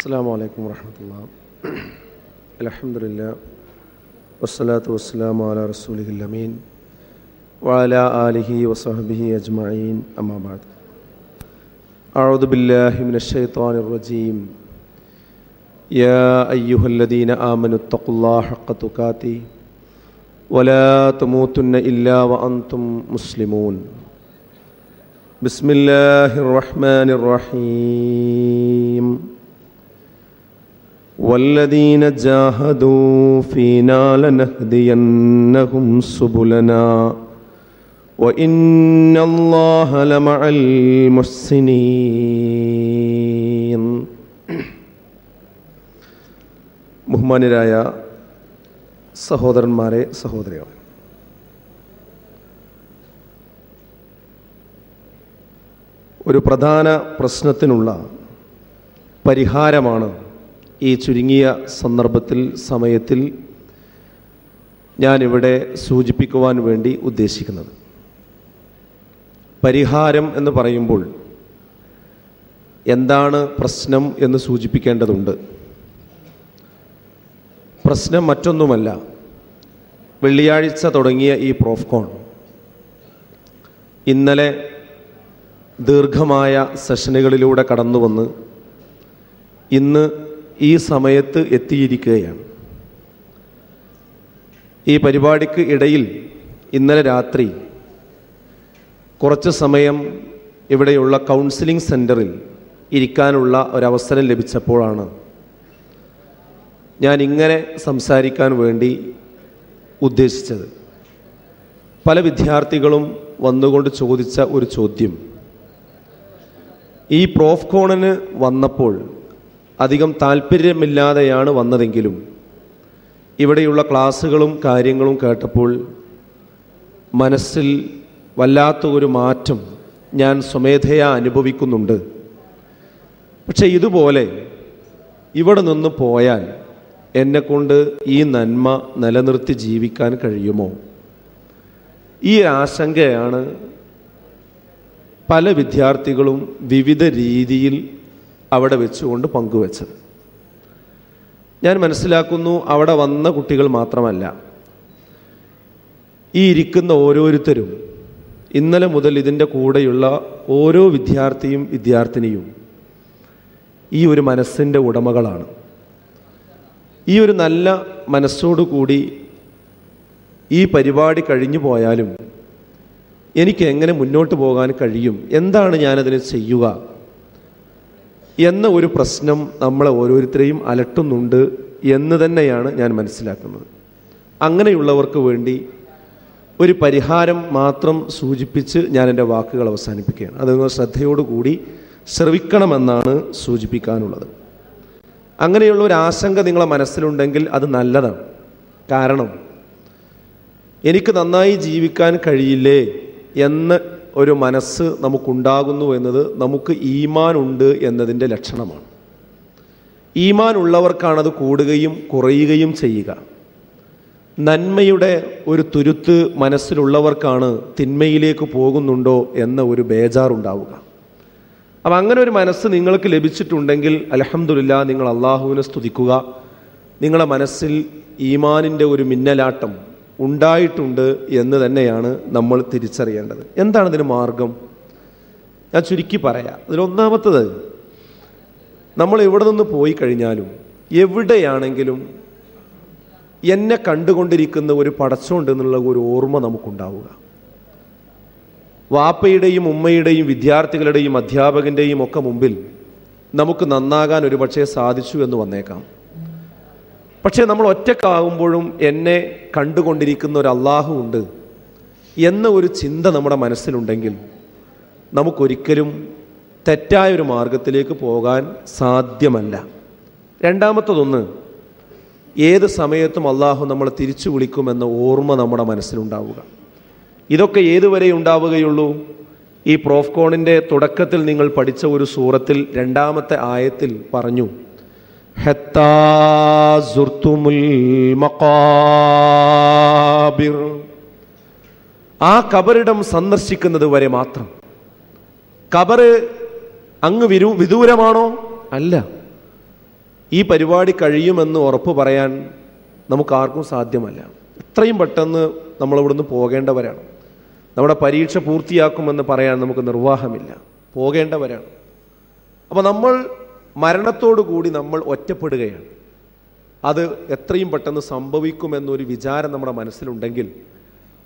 അസ്സലാമു അലൈക്കും വറഹ്മത്തുള്ളാഹി. അൽഹംദുലില്ലാഹ് വസ്സലാത്തു വസ്സലാമു അലാ റസൂലിഹിൽ അമീൻ വഅലാ ആലിഹി വസഹ്ബിഹി അജ്മഈൻ. അമ്മാ ബഅദ്. അഊദു ബില്ലാഹി മിനശ് ശൈത്വാനിർ റജീം. യാ അയ്യുഹല്ലദീന ആമനുത്തഖുല്ലാഹ ഹഖ്ക തുഖാതി വലാ തമൂതുന്ന ഇല്ലാ വഅൻതും മുസ്ലിമൂൻ. ബിസ്മില്ലാഹിർ റഹ്മാനിർ റഹീം. വല്ലദീന ജാഹദൂ ഫീനാ ലനഹ്ദിയന്നഹും സുബുലനാ വഇന്നല്ലാഹ ലമഅൽ മുഹ്സിനീൻ. ബഹുമാന്യരായ സഹോദരന്മാരെ, സഹോദരികളെ, ഒരു പ്രധാന പ്രശ്നത്തിനുള്ള പരിഹാരമാണ് ഈ ചുരുങ്ങിയ സന്ദർഭത്തിൽ, സമയത്തിൽ ഞാനിവിടെ സൂചിപ്പിക്കുവാൻ വേണ്ടി ഉദ്ദേശിക്കുന്നത്. പരിഹാരം എന്ന് പറയുമ്പോൾ എന്താണ് പ്രശ്നം എന്ന് സൂചിപ്പിക്കേണ്ടതുണ്ട്. പ്രശ്നം മറ്റൊന്നുമല്ല, വെള്ളിയാഴ്ച തുടങ്ങിയ ഈ പ്രോഫ്കോൺ ഇന്നലെ ദീർഘമായ സെഷനുകളിലൂടെ കടന്നു വന്ന് ഇന്ന് ഈ സമയത്ത് എത്തിയിരിക്കുകയാണ്. ഈ പരിപാടിക്ക് ഇടയിൽ ഇന്നലെ രാത്രി കുറച്ച് സമയം ഇവിടെയുള്ള കൗൺസിലിംഗ് സെൻറ്ററിൽ ഇരിക്കാനുള്ള ഒരവസരം ലഭിച്ചപ്പോഴാണ് ഞാൻ ഇങ്ങനെ സംസാരിക്കാൻ വേണ്ടി ഉദ്ദേശിച്ചത്. പല വിദ്യാർത്ഥികളും വന്നുകൊണ്ട് ചോദിച്ച ഒരു ചോദ്യം, ഈ പ്രോഫ്കോണിന് വന്നപ്പോൾ അധികം താല്പര്യമില്ലാതെയാണ് വന്നതെങ്കിലും ഇവിടെയുള്ള ക്ലാസ്സുകളും കാര്യങ്ങളും കേട്ടപ്പോൾ മനസ്സിൽ വല്ലാത്ത ഒരു മാറ്റം ഞാൻ സ്വമേധയാ അനുഭവിക്കുന്നുണ്ട്. പക്ഷെ ഇതുപോലെ ഇവിടെ നിന്ന് പോയാൽ എന്നെക്കൊണ്ട് ഈ നന്മ നിലനിർത്തി ജീവിക്കാൻ കഴിയുമോ? ഈ ആശങ്കയാണ് പല വിദ്യാർത്ഥികളും വിവിധ രീതിയിൽ അവിടെ വെച്ചുകൊണ്ട് പങ്കുവച്ചത്. ഞാൻ മനസ്സിലാക്കുന്നു, അവിടെ വന്ന കുട്ടികൾ മാത്രമല്ല, ഈ ഇരിക്കുന്ന ഓരോരുത്തരും ഇന്നലെ മുതൽ ഇതിൻ്റെ കൂടെയുള്ള ഓരോ വിദ്യാർത്ഥിയും വിദ്യാർത്ഥിനിയും ഈ ഒരു മനസ്സിൻ്റെ ഉടമകളാണ്. ഈ ഒരു നല്ല മനസ്സോടുകൂടി ഈ പരിപാടി കഴിഞ്ഞു പോയാലും എനിക്ക് എങ്ങനെ മുന്നോട്ട് പോകാൻ കഴിയും, എന്താണ് ഞാനതിന് ചെയ്യുക എന്ന ഒരു പ്രശ്നം നമ്മളെ ഓരോരുത്തരെയും അലട്ടുന്നുണ്ട് എന്ന് തന്നെയാണ് ഞാൻ മനസ്സിലാക്കുന്നത്. അങ്ങനെയുള്ളവർക്ക് വേണ്ടി ഒരു പരിഹാരം മാത്രം സൂചിപ്പിച്ച് ഞാൻ എൻ്റെ വാക്കുകൾ അവസാനിപ്പിക്കുകയാണ്. അത് നിങ്ങൾ ശ്രദ്ധയോടുകൂടി ശ്രവിക്കണമെന്നാണ് സൂചിപ്പിക്കാനുള്ളത്. അങ്ങനെയുള്ള ഒരു ആശങ്ക നിങ്ങളെ മനസ്സിലുണ്ടെങ്കിൽ അത് നല്ലതാണ്. കാരണം എനിക്ക് നന്നായി ജീവിക്കാൻ കഴിയില്ലേ എന്ന ഒരു മനസ്സ് നമുക്കുണ്ടാകുന്നു എന്നത് നമുക്ക് ഈമാൻ ഉണ്ട് എന്നതിൻ്റെ ലക്ഷണമാണ്. ഈമാൻ ഉള്ളവർക്കാണത് കൂടുകയും കുറയുകയും ചെയ്യുക. നന്മയുടെ ഒരു തുരുത്ത് മനസ്സിലുള്ളവർക്കാണ് തിന്മയിലേക്ക് പോകുന്നുണ്ടോ എന്ന ഒരു ബേജാറുണ്ടാവുക. അപ്പം അങ്ങനെ ഒരു മനസ്സ് നിങ്ങൾക്ക് ലഭിച്ചിട്ടുണ്ടെങ്കിൽ അൽഹംദുലില്ലാ, നിങ്ങൾ അള്ളാഹുവിനെ സ്തുതിക്കുക. നിങ്ങളുടെ മനസ്സിൽ ഈമാനിൻ്റെ ഒരു മിന്നലാട്ടം ഉണ്ടായിട്ടുണ്ട് എന്ന് തന്നെയാണ് നമ്മൾ തിരിച്ചറിയേണ്ടത്. എന്താണ് ഇതിന് മാർഗം? ഞാൻ ചുരുക്കി പറയാം. അതിലൊന്നാമത്തത്, നമ്മൾ എവിടെ നിന്ന് പോയി കഴിഞ്ഞാലും എവിടെയാണെങ്കിലും എന്നെ കണ്ടുകൊണ്ടിരിക്കുന്ന ഒരു പടച്ചോണ്ട് എന്നുള്ള ഒരു ഓർമ്മ നമുക്കുണ്ടാവുക. വാപ്പയുടെയും ഉമ്മയുടെയും വിദ്യാർത്ഥികളുടെയും അധ്യാപകൻ്റെയും ഒക്കെ മുമ്പിൽ നമുക്ക് നന്നാകാൻ ഒരുപക്ഷെ സാധിച്ചു എന്ന് വന്നേക്കാം. പക്ഷേ നമ്മൾ ഒറ്റക്കാകുമ്പോഴും എന്നെ കണ്ടുകൊണ്ടിരിക്കുന്ന ഒരു അള്ളാഹു ഉണ്ട് എന്ന ഒരു ചിന്ത നമ്മുടെ മനസ്സിലുണ്ടെങ്കിൽ നമുക്കൊരിക്കലും തെറ്റായൊരു മാർഗത്തിലേക്ക് പോകാൻ സാധ്യമല്ല. രണ്ടാമത്തതൊന്ന്, ഏത് സമയത്തും അള്ളാഹു നമ്മളെ തിരിച്ചു വിളിക്കുമെന്ന ഓർമ്മ നമ്മുടെ മനസ്സിലുണ്ടാവുക. ഇതൊക്കെ ഏതുവരെ ഉണ്ടാവുകയുള്ളൂ? ഈ പ്രോഫ്കോണിൻ്റെ തുടക്കത്തിൽ നിങ്ങൾ പഠിച്ച ഒരു സൂറത്തിൽ രണ്ടാമത്തെ ആയത്തിൽ പറഞ്ഞു, ഹത്താ സുർത്തുമുൽ മഖാബിർ, ആ കബറിടം സന്ദർശിക്കുന്നത് വരെ മാത്രം. കബറ് അങ്ങ് വിദൂരമാണോ? അല്ല. ഈ പരിപാടി കഴിയുമെന്ന് ഉറപ്പ് പറയാൻ നമുക്കാർക്കും സാധ്യമല്ല. എത്രയും പെട്ടെന്ന് നമ്മളിവിടുന്ന് പോകേണ്ടവരാണ്. നമ്മുടെ പരീക്ഷ പൂർത്തിയാക്കുമെന്ന് പറയാൻ നമുക്ക് നിർവാഹമില്ല, പോകേണ്ടവരാണ്. അപ്പോൾ നമ്മൾ മരണത്തോടു കൂടി നമ്മൾ ഒറ്റപ്പെടുകയാണ്. അത് എത്രയും പെട്ടെന്ന് സംഭവിക്കുമെന്നൊരു വിചാരം നമ്മുടെ മനസ്സിലുണ്ടെങ്കിൽ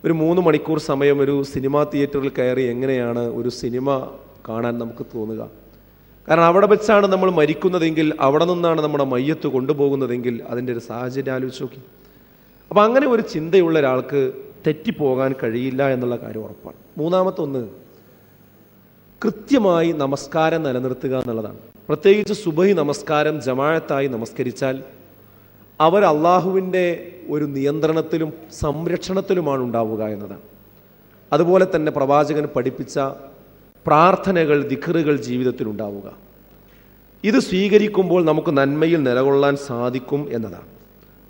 ഒരു 3 മണിക്കൂർ സമയം ഒരു സിനിമാ തിയേറ്ററിൽ കയറി എങ്ങനെയാണ് ഒരു സിനിമ കാണാൻ നമുക്ക് തോന്നുക? കാരണം അവിടെ വെച്ചാണ് നമ്മൾ മരിക്കുന്നതെങ്കിൽ, അവിടെ നിന്നാണ് നമ്മുടെ മയ്യത്ത് കൊണ്ടുപോകുന്നതെങ്കിൽ അതിൻ്റെ ഒരു സാഹചര്യം ആലോചിച്ച് നോക്കി. അപ്പം അങ്ങനെ ഒരു ചിന്തയുള്ള ഒരാൾക്ക് തെറ്റിപ്പോകാൻ കഴിയില്ല എന്നുള്ള കാര്യം ഉറപ്പാണ്. മൂന്നാമത്തെ ഒന്ന്, കൃത്യമായി നമസ്കാരം നിലനിർത്തുക എന്നുള്ളതാണ്. പ്രത്യേകിച്ച് സുബഹി നമസ്കാരം ജമാഅത്തായി നമസ്കരിച്ചാൽ അവർ അള്ളാഹുവിൻ്റെ ഒരു നിയന്ത്രണത്തിലും സംരക്ഷണത്തിലുമാണ് ഉണ്ടാവുക എന്നതാണ്. അതുപോലെ തന്നെ പ്രവാചകൻ പഠിപ്പിച്ച പ്രാർത്ഥനകൾ, ദിക്റുകൾ ജീവിതത്തിൽ ഉണ്ടാവുക. ഇത് സ്വീകരിക്കുമ്പോൾ നമുക്ക് നന്മയിൽ നിലകൊള്ളാൻ സാധിക്കും എന്നതാണ്.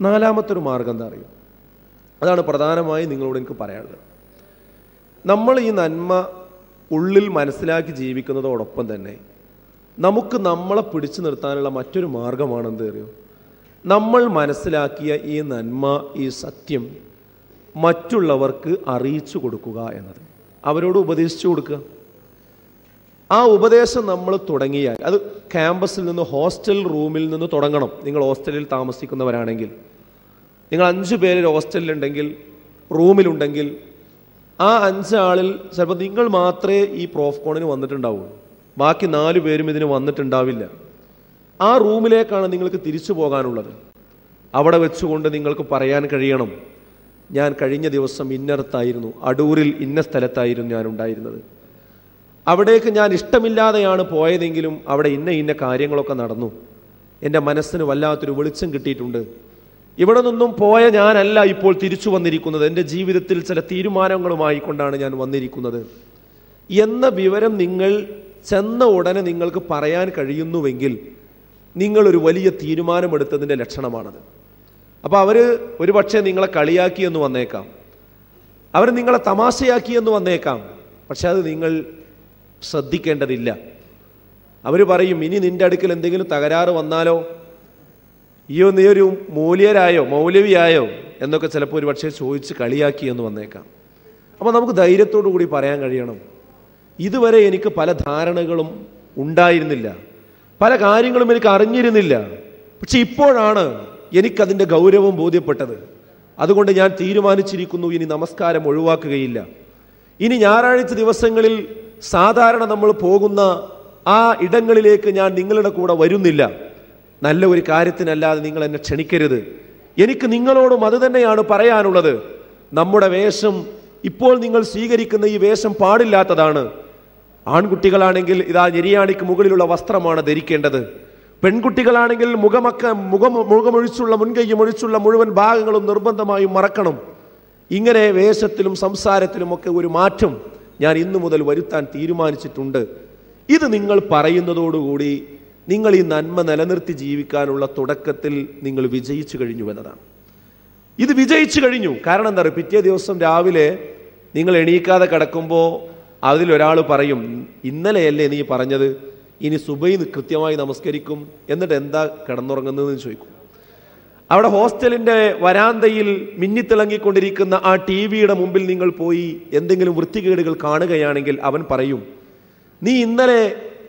നാലാമത്തൊരു മാർഗം എന്താ അറിയും? അതാണ് പ്രധാനമായി നിങ്ങളോട് എനിക്ക് പറയാനുള്ളത്. നമ്മൾ ഈ നന്മ ഉള്ളിൽ മനസ്സിലാക്കി ജീവിക്കുന്നതോടൊപ്പം തന്നെ നമുക്ക് നമ്മളെ പിടിച്ചു നിർത്താനുള്ള മറ്റൊരു മാർഗമാണ് എന്ത് അറിയോ? നമ്മൾ മനസ്സിലാക്കിയ ഈ നന്മ, ഈ സത്യം മറ്റുള്ളവർക്ക് അറിയിച്ചു കൊടുക്കുക എന്നത്, അവരോട് ഉപദേശിച്ചു കൊടുക്കുക. ആ ഉപദേശം നമ്മൾ തുടങ്ങിയാൽ അത് ക്യാമ്പസിൽ നിന്ന്, ഹോസ്റ്റൽ റൂമിൽ നിന്ന് തുടങ്ങണം. നിങ്ങൾ ഹോസ്റ്റലിൽ താമസിക്കുന്നവരാണെങ്കിൽ, നിങ്ങൾ 5 പേര് ഹോസ്റ്റലിലുണ്ടെങ്കിൽ, റൂമിലുണ്ടെങ്കിൽ, ആ 5 ആളിൽ ചിലപ്പോൾ നിങ്ങൾ മാത്രമേ ഈ പ്രോഫ്കോണിന് വന്നിട്ടുണ്ടാവുള്ളൂ, ബാക്കി 4 പേരും ഇതിന് വന്നിട്ടുണ്ടാവില്ല. ആ റൂമിലേക്കാണ് നിങ്ങൾക്ക് തിരിച്ചു പോകാനുള്ളത്. അവിടെ വെച്ചുകൊണ്ട് നിങ്ങൾക്ക് പറയാൻ കഴിയണം, ഞാൻ കഴിഞ്ഞ ദിവസം ഇന്നടത്തായിരുന്നു, അടൂരിൽ ഇന്ന സ്ഥലത്തായിരുന്നു ഞാൻ ഉണ്ടായിരുന്നത്, അവിടേക്ക് ഞാൻ ഇഷ്ടമില്ലാതെയാണ് പോയതെങ്കിലും അവിടെ ഇന്ന കാര്യങ്ങളൊക്കെ നടന്നു, എൻ്റെ മനസ്സിന് വല്ലാത്തൊരു വെളിച്ചം കിട്ടിയിട്ടുണ്ട്, ഇവിടെ നിന്നും പോയ ഞാനല്ല ഇപ്പോൾ തിരിച്ചു വന്നിരിക്കുന്നത്, എൻ്റെ ജീവിതത്തിൽ ചില തീരുമാനങ്ങളുമായി കൊണ്ടാണ് ഞാൻ വന്നിരിക്കുന്നത് എന്ന വിവരം നിങ്ങൾ ചെന്ന ഉടനെ നിങ്ങൾക്ക് പറയാൻ കഴിയുന്നുവെങ്കിൽ നിങ്ങളൊരു വലിയ തീരുമാനമെടുത്തതിൻ്റെ ലക്ഷണമാണത്. അപ്പോൾ അവർ ഒരു പക്ഷേ നിങ്ങളെ കളിയാക്കിയെന്ന് വന്നേക്കാം, അവർ നിങ്ങളെ തമാശയാക്കിയെന്ന് വന്നേക്കാം, പക്ഷെ അത് നിങ്ങൾ ശ്രദ്ധിക്കേണ്ടതില്ല. അവർ പറയും, ഇനി നിൻ്റെ അടുക്കൽ എന്തെങ്കിലും തകരാറ് വന്നാലോ, അയ്യോ നീ ഒരു മൂല്യരായോ മൗലവിയായോ എന്നൊക്കെ ചിലപ്പോൾ ഒരു പക്ഷേ ചോദിച്ച് കളിയാക്കിയെന്ന് വന്നേക്കാം. അപ്പോൾ നമുക്ക് ധൈര്യത്തോടു കൂടി പറയാൻ കഴിയണം, ഇതുവരെ എനിക്ക് പല ധാരണകളും ഉണ്ടായിരുന്നില്ല, പല കാര്യങ്ങളും എനിക്ക് അറിഞ്ഞിരുന്നില്ല, പക്ഷെ ഇപ്പോഴാണ് എനിക്കതിൻ്റെ ഗൗരവം ബോധ്യപ്പെട്ടത്. അതുകൊണ്ട് ഞാൻ തീരുമാനിച്ചിരിക്കുന്നു, ഇനി നമസ്കാരം ഒഴിവാക്കുകയില്ല. ഇനി ഞായറാഴ്ച ദിവസങ്ങളിൽ സാധാരണ നമ്മൾ പോകുന്ന ആ ഇടങ്ങളിലേക്ക് ഞാൻ നിങ്ങളുടെ കൂടെ വരുന്നില്ല. നല്ല ഒരു കാര്യത്തിനല്ലാതെ നിങ്ങൾ എന്നെ ക്ഷണിക്കരുത്. എനിക്ക് നിങ്ങളോടും അത് തന്നെയാണ് പറയാനുള്ളത്. നമ്മുടെ വേഷം, ഇപ്പോൾ നിങ്ങൾ സ്വീകരിക്കുന്ന ഈ വേഷം പാടില്ലാത്തതാണ്. ആൺകുട്ടികളാണെങ്കിൽ ഇതാ ഞെരിയാണിക്ക് മുകളിലുള്ള വസ്ത്രമാണ് ധരിക്കേണ്ടത്. പെൺകുട്ടികളാണെങ്കിൽ മുഖമൊഴിച്ചുള്ള, മുൻകൈയും ഒഴിച്ചുള്ള മുഴുവൻ ഭാഗങ്ങളും നിർബന്ധമായും മറക്കണം. ഇങ്ങനെ വേഷത്തിലും സംസാരത്തിലുമൊക്കെ ഒരു മാറ്റം ഞാൻ ഇന്നു മുതൽ വരുത്താൻ തീരുമാനിച്ചിട്ടുണ്ട്. ഇത് നിങ്ങൾ പറയുന്നതോടുകൂടി നിങ്ങൾ ഈ നന്മ നിലനിർത്തി ജീവിക്കാനുള്ള തുടക്കത്തിൽ നിങ്ങൾ വിജയിച്ചു കഴിഞ്ഞു എന്നതാണ്. ഇത് വിജയിച്ചു കഴിഞ്ഞു. കാരണം എന്താ പറയുക, പിറ്റേ ദിവസം രാവിലെ നിങ്ങൾ എണീക്കാതെ കിടക്കുമ്പോൾ അതിലൊരാൾ പറയും, ഇന്നലെയല്ലേ നീ പറഞ്ഞത്, ഇനി സുബഹി കൃത്യമായി നമസ്കരിക്കും, എന്നിട്ട് എന്താ കിടന്നുറങ്ങുന്നതെന്ന് ചോദിക്കും. അവിടെ ഹോസ്റ്റലിൻ്റെ വരാന്തയിൽ മിന്നിത്തിളങ്ങിക്കൊണ്ടിരിക്കുന്ന ആ TV-യുടെ മുമ്പിൽ നിങ്ങൾ പോയി എന്തെങ്കിലും വൃത്തികേടുകൾ കാണുകയാണെങ്കിൽ അവൻ പറയും, നീ ഇന്നലെ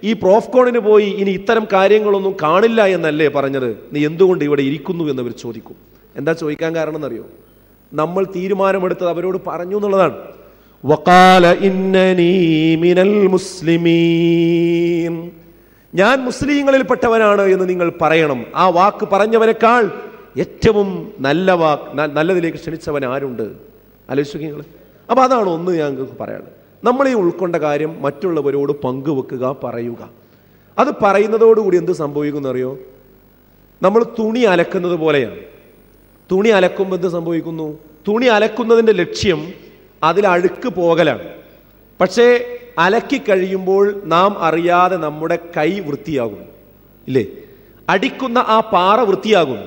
ഈ പ്രോഫ്കോണിന് പോയി ഇനി ഇത്തരം കാര്യങ്ങളൊന്നും കാണില്ല എന്നല്ലേ പറഞ്ഞത്, നീ എന്തുകൊണ്ട് ഇവിടെ ഇരിക്കുന്നു എന്നവർ ചോദിക്കും. എന്താ ചോദിക്കാൻ കാരണം എന്നറിയോ? നമ്മൾ തീരുമാനമെടുത്തത് അവരോട് പറഞ്ഞു എന്നുള്ളതാണ്. വഖാല ഇന്നനീ മിനൽ മുസ്ലിമീൻ, ഞാൻ മുസ്ലിങ്ങളിൽപ്പെട്ടവനാണ് എന്ന് നിങ്ങൾ പറയണം. ആ വാക്ക് പറഞ്ഞവരെക്കാൾ ഏറ്റവും നല്ലതിലേക്ക് ക്ഷണിച്ചവൻ ആരുണ്ട്? ആലോചിക്കുക നിങ്ങൾ. അപ്പോൾ അതാണ് ഒന്ന് ഞങ്ങൾക്ക് പറയാനുള്ളത്. നമ്മൾ ഈ ഉൾക്കൊണ്ട കാര്യം മറ്റുള്ളവരോട് പങ്കുവെക്കുക, പറയുക. അത് പറയുന്നതോടുകൂടി എന്ത് സംഭവിക്കുന്നറിയോ? നമ്മൾ തുണി അലക്കുന്നത് പോലെയാണ്. തുണി അലക്കുമ്പോൾ എന്ത് സംഭവിക്കുന്നു? തുണി അലക്കുന്നതിൻ്റെ ലക്ഷ്യം അതിൽ അഴുക്ക് പോകലാണ്. പക്ഷേ അലക്കി കഴിയുമ്പോൾ നാം അറിയാതെ നമ്മുടെ കൈ വൃത്തിയാകും, ഇല്ലേ? അടിക്കുന്ന ആ പാറ വൃത്തിയാകും.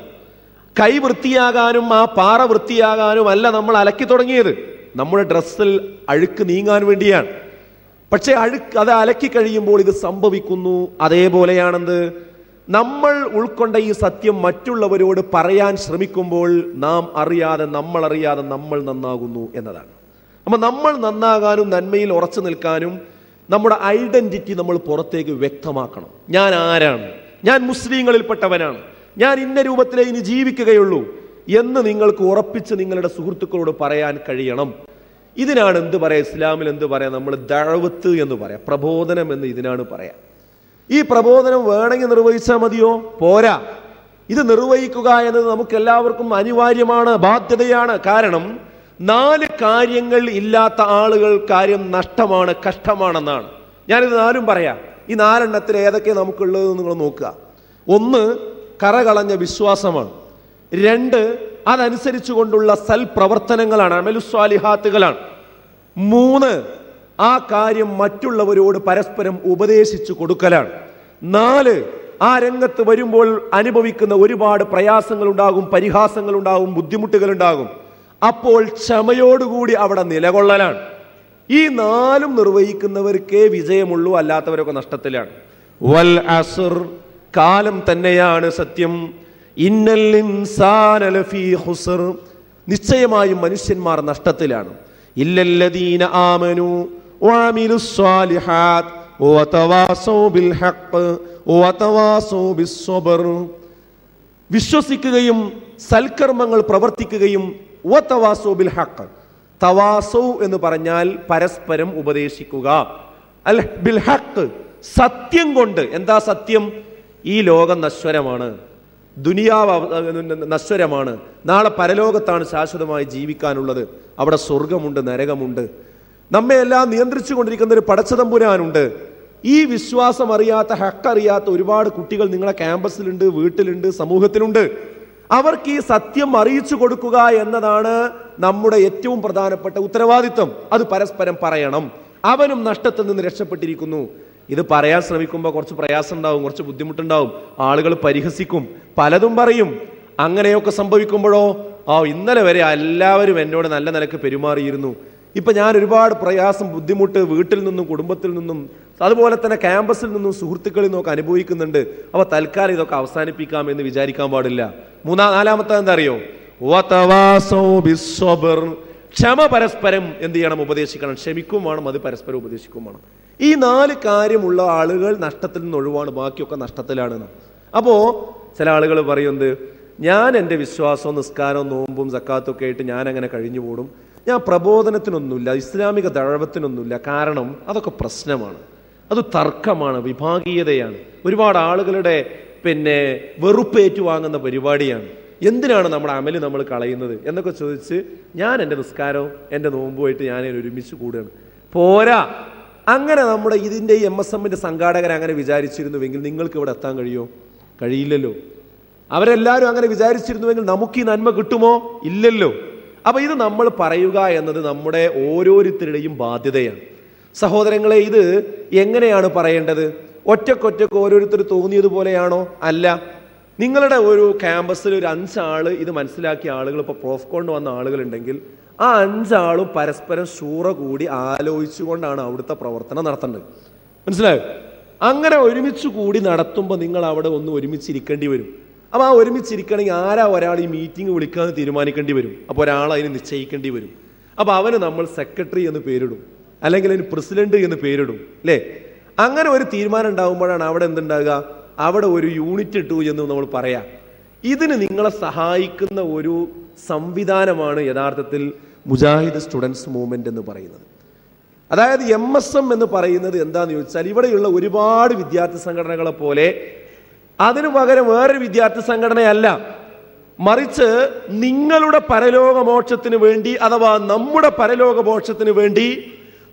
കൈ വൃത്തിയാകാനും ആ പാറ വൃത്തിയാകാനും അല്ല നമ്മൾ അലക്കി തുടങ്ങിയത്, നമ്മുടെ ഡ്രസ്സിൽ അഴുക്ക് നീങ്ങാൻ വേണ്ടിയാണ്. പക്ഷെ അത് അലക്കി കഴിയുമ്പോൾ ഇത് സംഭവിക്കുന്നു. അതേപോലെയാണെന്ത്, നമ്മൾ ഉൾക്കൊണ്ട ഈ സത്യം മറ്റുള്ളവരോട് പറയാൻ ശ്രമിക്കുമ്പോൾ നാം അറിയാതെ നമ്മൾ നന്നാകുന്നു എന്നതാണ്. അപ്പം നമ്മൾ നന്നാകാനും നന്മയിൽ ഉറച്ചു നിൽക്കാനും നമ്മുടെ ഐഡന്റിറ്റി നമ്മൾ പുറത്തേക്ക് വ്യക്തമാക്കണം. ഞാൻ ആരാണ്? ഞാൻ മുസ്ലിങ്ങളിൽപ്പെട്ടവനാണ്, ഞാൻ ഇന്ന രൂപത്തിലേ ഇനി ജീവിക്കുകയുള്ളൂ എന്ന് നിങ്ങൾക്ക് ഉറപ്പിച്ച് നിങ്ങളുടെ സുഹൃത്തുക്കളോട് പറയാൻ കഴിയണം. ഇതിനാണ് എന്ത് പറയാം, ഇസ്ലാമിൽ എന്ത് പറയാം, നമ്മൾ ദഅവത്ത് എന്ന് പറയാം, പ്രബോധനം എന്ന് ഇതിനാണ് പറയാം. ഈ പ്രബോധനം വേണമെങ്കിൽ നിർവഹിച്ചാൽ മതിയോ? പോരാ. ഇത് നിർവഹിക്കുക എന്നത് നമുക്ക് എല്ലാവർക്കും അനിവാര്യമാണ്, ബാധ്യതയാണ്. കാരണം 4 കാര്യങ്ങൾ ഇല്ലാത്ത ആളുകൾ കാര്യം നഷ്ടമാണ്, കഷ്ടമാണെന്നാണ്. ഞാനിത് 4 പറയാം. ഈ 4 എണ്ണത്തിൽ ഏതൊക്കെ നമുക്കുള്ളത് നിങ്ങൾ നോക്കുക. 1 കറകളഞ്ഞ വിശ്വാസമാണ്. 2 അതനുസരിച്ചു കൊണ്ടുള്ള സൽപ്രവർത്തനങ്ങളാണ്, അമലുസ്വാലിഹാത്തുകളാണ്. 3 ആ കാര്യം മറ്റുള്ളവരോട് പരസ്പരം ഉപദേശിച്ചു കൊടുക്കലാണ്. 4 ആ രംഗത്ത് വരുമ്പോൾ അനുഭവിക്കുന്ന ഒരുപാട് പ്രയാസങ്ങളുണ്ടാകും, പരിഹാസങ്ങളുണ്ടാകും, ബുദ്ധിമുട്ടുകളുണ്ടാകും. അപ്പോൾ ക്ഷമയോടുകൂടി അവിടെ നിലകൊള്ളലാണ്. ഈ 4 നിർവഹിക്കുന്നവർക്കേ വിജയമുള്ളൂ, അല്ലാത്തവരൊക്കെ നഷ്ടത്തിലാണ്. വൽ അസ്ർ, കാലം തന്നെയാണ് സത്യം. ഇന്നൽ ഇൻസാന ലഫീ ഖുസ്ർ, നിശ്ചയമായും മനുഷ്യന്മാർ നഷ്ടത്തിലാണ്. ഇല്ലല്ലദീന ആമനു വഅമിലുസ് സ്വാലിഹാത്ത് വതവാസൗ ബിൽ ഹഖ് വതവാസൗ ബിസ്സബ്ർ, വിശ്വസിക്കുകയും സൽക്കർമ്മങ്ങൾ പ്രവർത്തിക്കുകയും വതവാസൗ ബിൽ ഹഖ്, തവാസൗ എന്ന് പറഞ്ഞാൽ പരസ്പരം ഉപദേശിക്കുക, അൽ ബിൽ ഹഖ് സത്യം കൊണ്ട്. എന്താ സത്യം? ഈ ലോകം നശ്വരമാണ്, ദുനിയാവ് നശ്വരമാണ്, നാളെ പരലോകത്താണ് ശാശ്വതമായി ജീവിക്കാനുള്ളത്. അവിടെ സ്വർഗമുണ്ട്, നരകമുണ്ട്, നമ്മെ എല്ലാം നിയന്ത്രിച്ചു കൊണ്ടിരിക്കുന്ന ഒരു പടച്ചതമ്പുരാനുണ്ട്. ഈ വിശ്വാസം അറിയാത്ത, ഹക്കറിയാത്ത ഒരുപാട് കുട്ടികൾ നിങ്ങളെ ക്യാമ്പസിലുണ്ട്, വീട്ടിലുണ്ട്, സമൂഹത്തിലുണ്ട്. അവർക്ക് ഈ സത്യം അറിയിച്ചു കൊടുക്കുക എന്നതാണ് നമ്മുടെ ഏറ്റവും പ്രധാനപ്പെട്ട ഉത്തരവാദിത്വം. അത് പരസ്പരം പറയണം. അവനും നഷ്ടത്തിൽ നിന്ന് രക്ഷപ്പെട്ടിരിക്കുന്നു. ഇത് പറയാൻ ശ്രമിക്കുമ്പോൾ കുറച്ച് പ്രയാസം ഉണ്ടാവും, കുറച്ച് ബുദ്ധിമുട്ടുണ്ടാവും, ആളുകൾ പരിഹസിക്കും, പലതും പറയും. അങ്ങനെയൊക്കെ സംഭവിക്കുമ്പോഴോ, ഇന്നലെ വരെ എല്ലാവരും എന്നോട് നല്ല നിലക്ക് പെരുമാറിയിരുന്നു, ഇപ്പം ഞാൻ ഒരുപാട് പ്രയാസം, ബുദ്ധിമുട്ട് വീട്ടിൽ നിന്നും കുടുംബത്തിൽ നിന്നും അതുപോലെ തന്നെ ക്യാമ്പസിൽ നിന്നും സുഹൃത്തുക്കളിൽ നിന്നൊക്കെ അനുഭവിക്കുന്നുണ്ട്. അപ്പോൾ തൽക്കാലം ഇതൊക്കെ അവസാനിപ്പിക്കാം എന്ന് വിചാരിക്കാൻ പാടില്ല. 4-ാമത്തെ എന്താ അറിയോ? ക്ഷമ പരസ്പരം എന്ത് ചെയ്യണം? ഉപദേശിക്കണം. ക്ഷമിക്കും വേണം, അത് പരസ്പരം ഉപദേശിക്കും വേണം. ഈ 4 കാര്യമുള്ള ആളുകൾ നഷ്ടത്തിൽ നിന്ന് ഒഴിവാണ്, ബാക്കിയൊക്കെ നഷ്ടത്തിലാണ്. അപ്പോൾ ചില ആളുകൾ പറയുന്നത്, ഞാൻ എൻ്റെ വിശ്വാസവും നിസ്കാരവും നോമ്പും സക്കാത്തും ഒക്കെ ആയിട്ട് ഞാൻ അങ്ങനെ കഴിഞ്ഞു കൂടും, ഞാൻ പ്രബോധനത്തിനൊന്നുമില്ല, ഇസ്ലാമിക ദഅവത്തിനൊന്നുമില്ല. കാരണം അതൊക്കെ പ്രശ്നമാണ്, അത് തർക്കമാണ്, വിഭാഗീയതയാണ്, ഒരുപാട് ആളുകളുടെ വെറുപ്പേറ്റു വാങ്ങുന്ന പരിപാടിയാണ്. എന്തിനാണ് നമ്മുടെ അമല് നമ്മൾ കളയുന്നത് എന്നൊക്കെ ചോദിച്ച് ഞാൻ എൻ്റെ നിസ്കാരവും എൻ്റെ നോമ്പുമായിട്ട് ഞാൻ ഒരുമിച്ച് കൂടുകയാണ്. പോരാ. അങ്ങനെ നമ്മുടെ ഇതിൻ്റെ ഈ MSMന്റെ സംഘാടകർ അങ്ങനെ വിചാരിച്ചിരുന്നുവെങ്കിൽ നിങ്ങൾക്ക് ഇവിടെ എത്താൻ കഴിയുമോ? കഴിയില്ലല്ലോ. അവരെല്ലാവരും അങ്ങനെ വിചാരിച്ചിരുന്നുവെങ്കിൽ നമുക്ക് ഈ നന്മ കിട്ടുമോ? ഇല്ലല്ലോ. അപ്പൊ ഇത് നമ്മൾ പറയുക എന്നത് നമ്മുടെ ഓരോരുത്തരുടെയും ബാധ്യതയാണ്. സഹോദരങ്ങളെ, ഇത് എങ്ങനെയാണ് പറയേണ്ടത്? ഒറ്റക്കൊറ്റക്ക് ഓരോരുത്തർ തോന്നിയതുപോലെയാണോ? അല്ല. നിങ്ങളുടെ ഒരു ക്യാമ്പസിൽ ഒരു 5 ആള് ഇത് മനസ്സിലാക്കിയ ആളുകൾ, ഇപ്പോൾ പ്രോഫ്കോണ്ട് വന്ന ആളുകളുണ്ടെങ്കിൽ ആ 5 ആളും പരസ്പരം ശൂറ കൂടി ആലോചിച്ചുകൊണ്ടാണ് അവിടുത്തെ പ്രവർത്തനം നടത്തേണ്ടത്. മനസ്സിലായോ? അങ്ങനെ ഒരുമിച്ച് കൂടി നടത്തുമ്പോൾ നിങ്ങൾ അവിടെ ഒന്ന് ഒരുമിച്ചിരിക്കേണ്ടി വരും. അപ്പോൾ ആ ഒരുമിച്ചിരിക്കണമെങ്കിൽ ഒരാൾ ഈ മീറ്റിംഗ് വിളിക്കാമെന്ന് തീരുമാനിക്കേണ്ടി വരും. അപ്പോൾ ഒരാൾ അതിന് നിശ്ചയിക്കേണ്ടി വരും. അപ്പോൾ അവന് നമ്മൾ സെക്രട്ടറി എന്ന് പേരിടും, അല്ലെങ്കിൽ അതിന് പ്രസിഡന്റ് എന്ന് പേരിടും, അല്ലേ? അങ്ങനെ ഒരു തീരുമാനം ഉണ്ടാകുമ്പോഴാണ് അവിടെ എന്തുണ്ടാകുക? അവിടെ ഒരു യൂണിറ്റ് ഇട്ടു എന്ന് നമ്മൾ പറയാം. ഇതിന് നിങ്ങളെ സഹായിക്കുന്ന ഒരു സംവിധാനമാണ് യഥാർത്ഥത്തിൽ മുജാഹിദ് സ്റ്റുഡൻസ് മൂവ്മെന്റ് എന്ന് പറയുന്നത്. അതായത് MSM എന്ന് പറയുന്നത് എന്താന്ന് ചോദിച്ചാൽ, ഇവിടെയുള്ള ഒരുപാട് വിദ്യാർത്ഥി സംഘടനകളെ പോലെ അതിനു പകരം വേറൊരു വിദ്യാർത്ഥി സംഘടനയല്ല, മറിച്ച് നിങ്ങളുടെ പരലോകമോക്ഷത്തിന് വേണ്ടി, അഥവാ നമ്മുടെ പരലോകമോക്ഷത്തിന് വേണ്ടി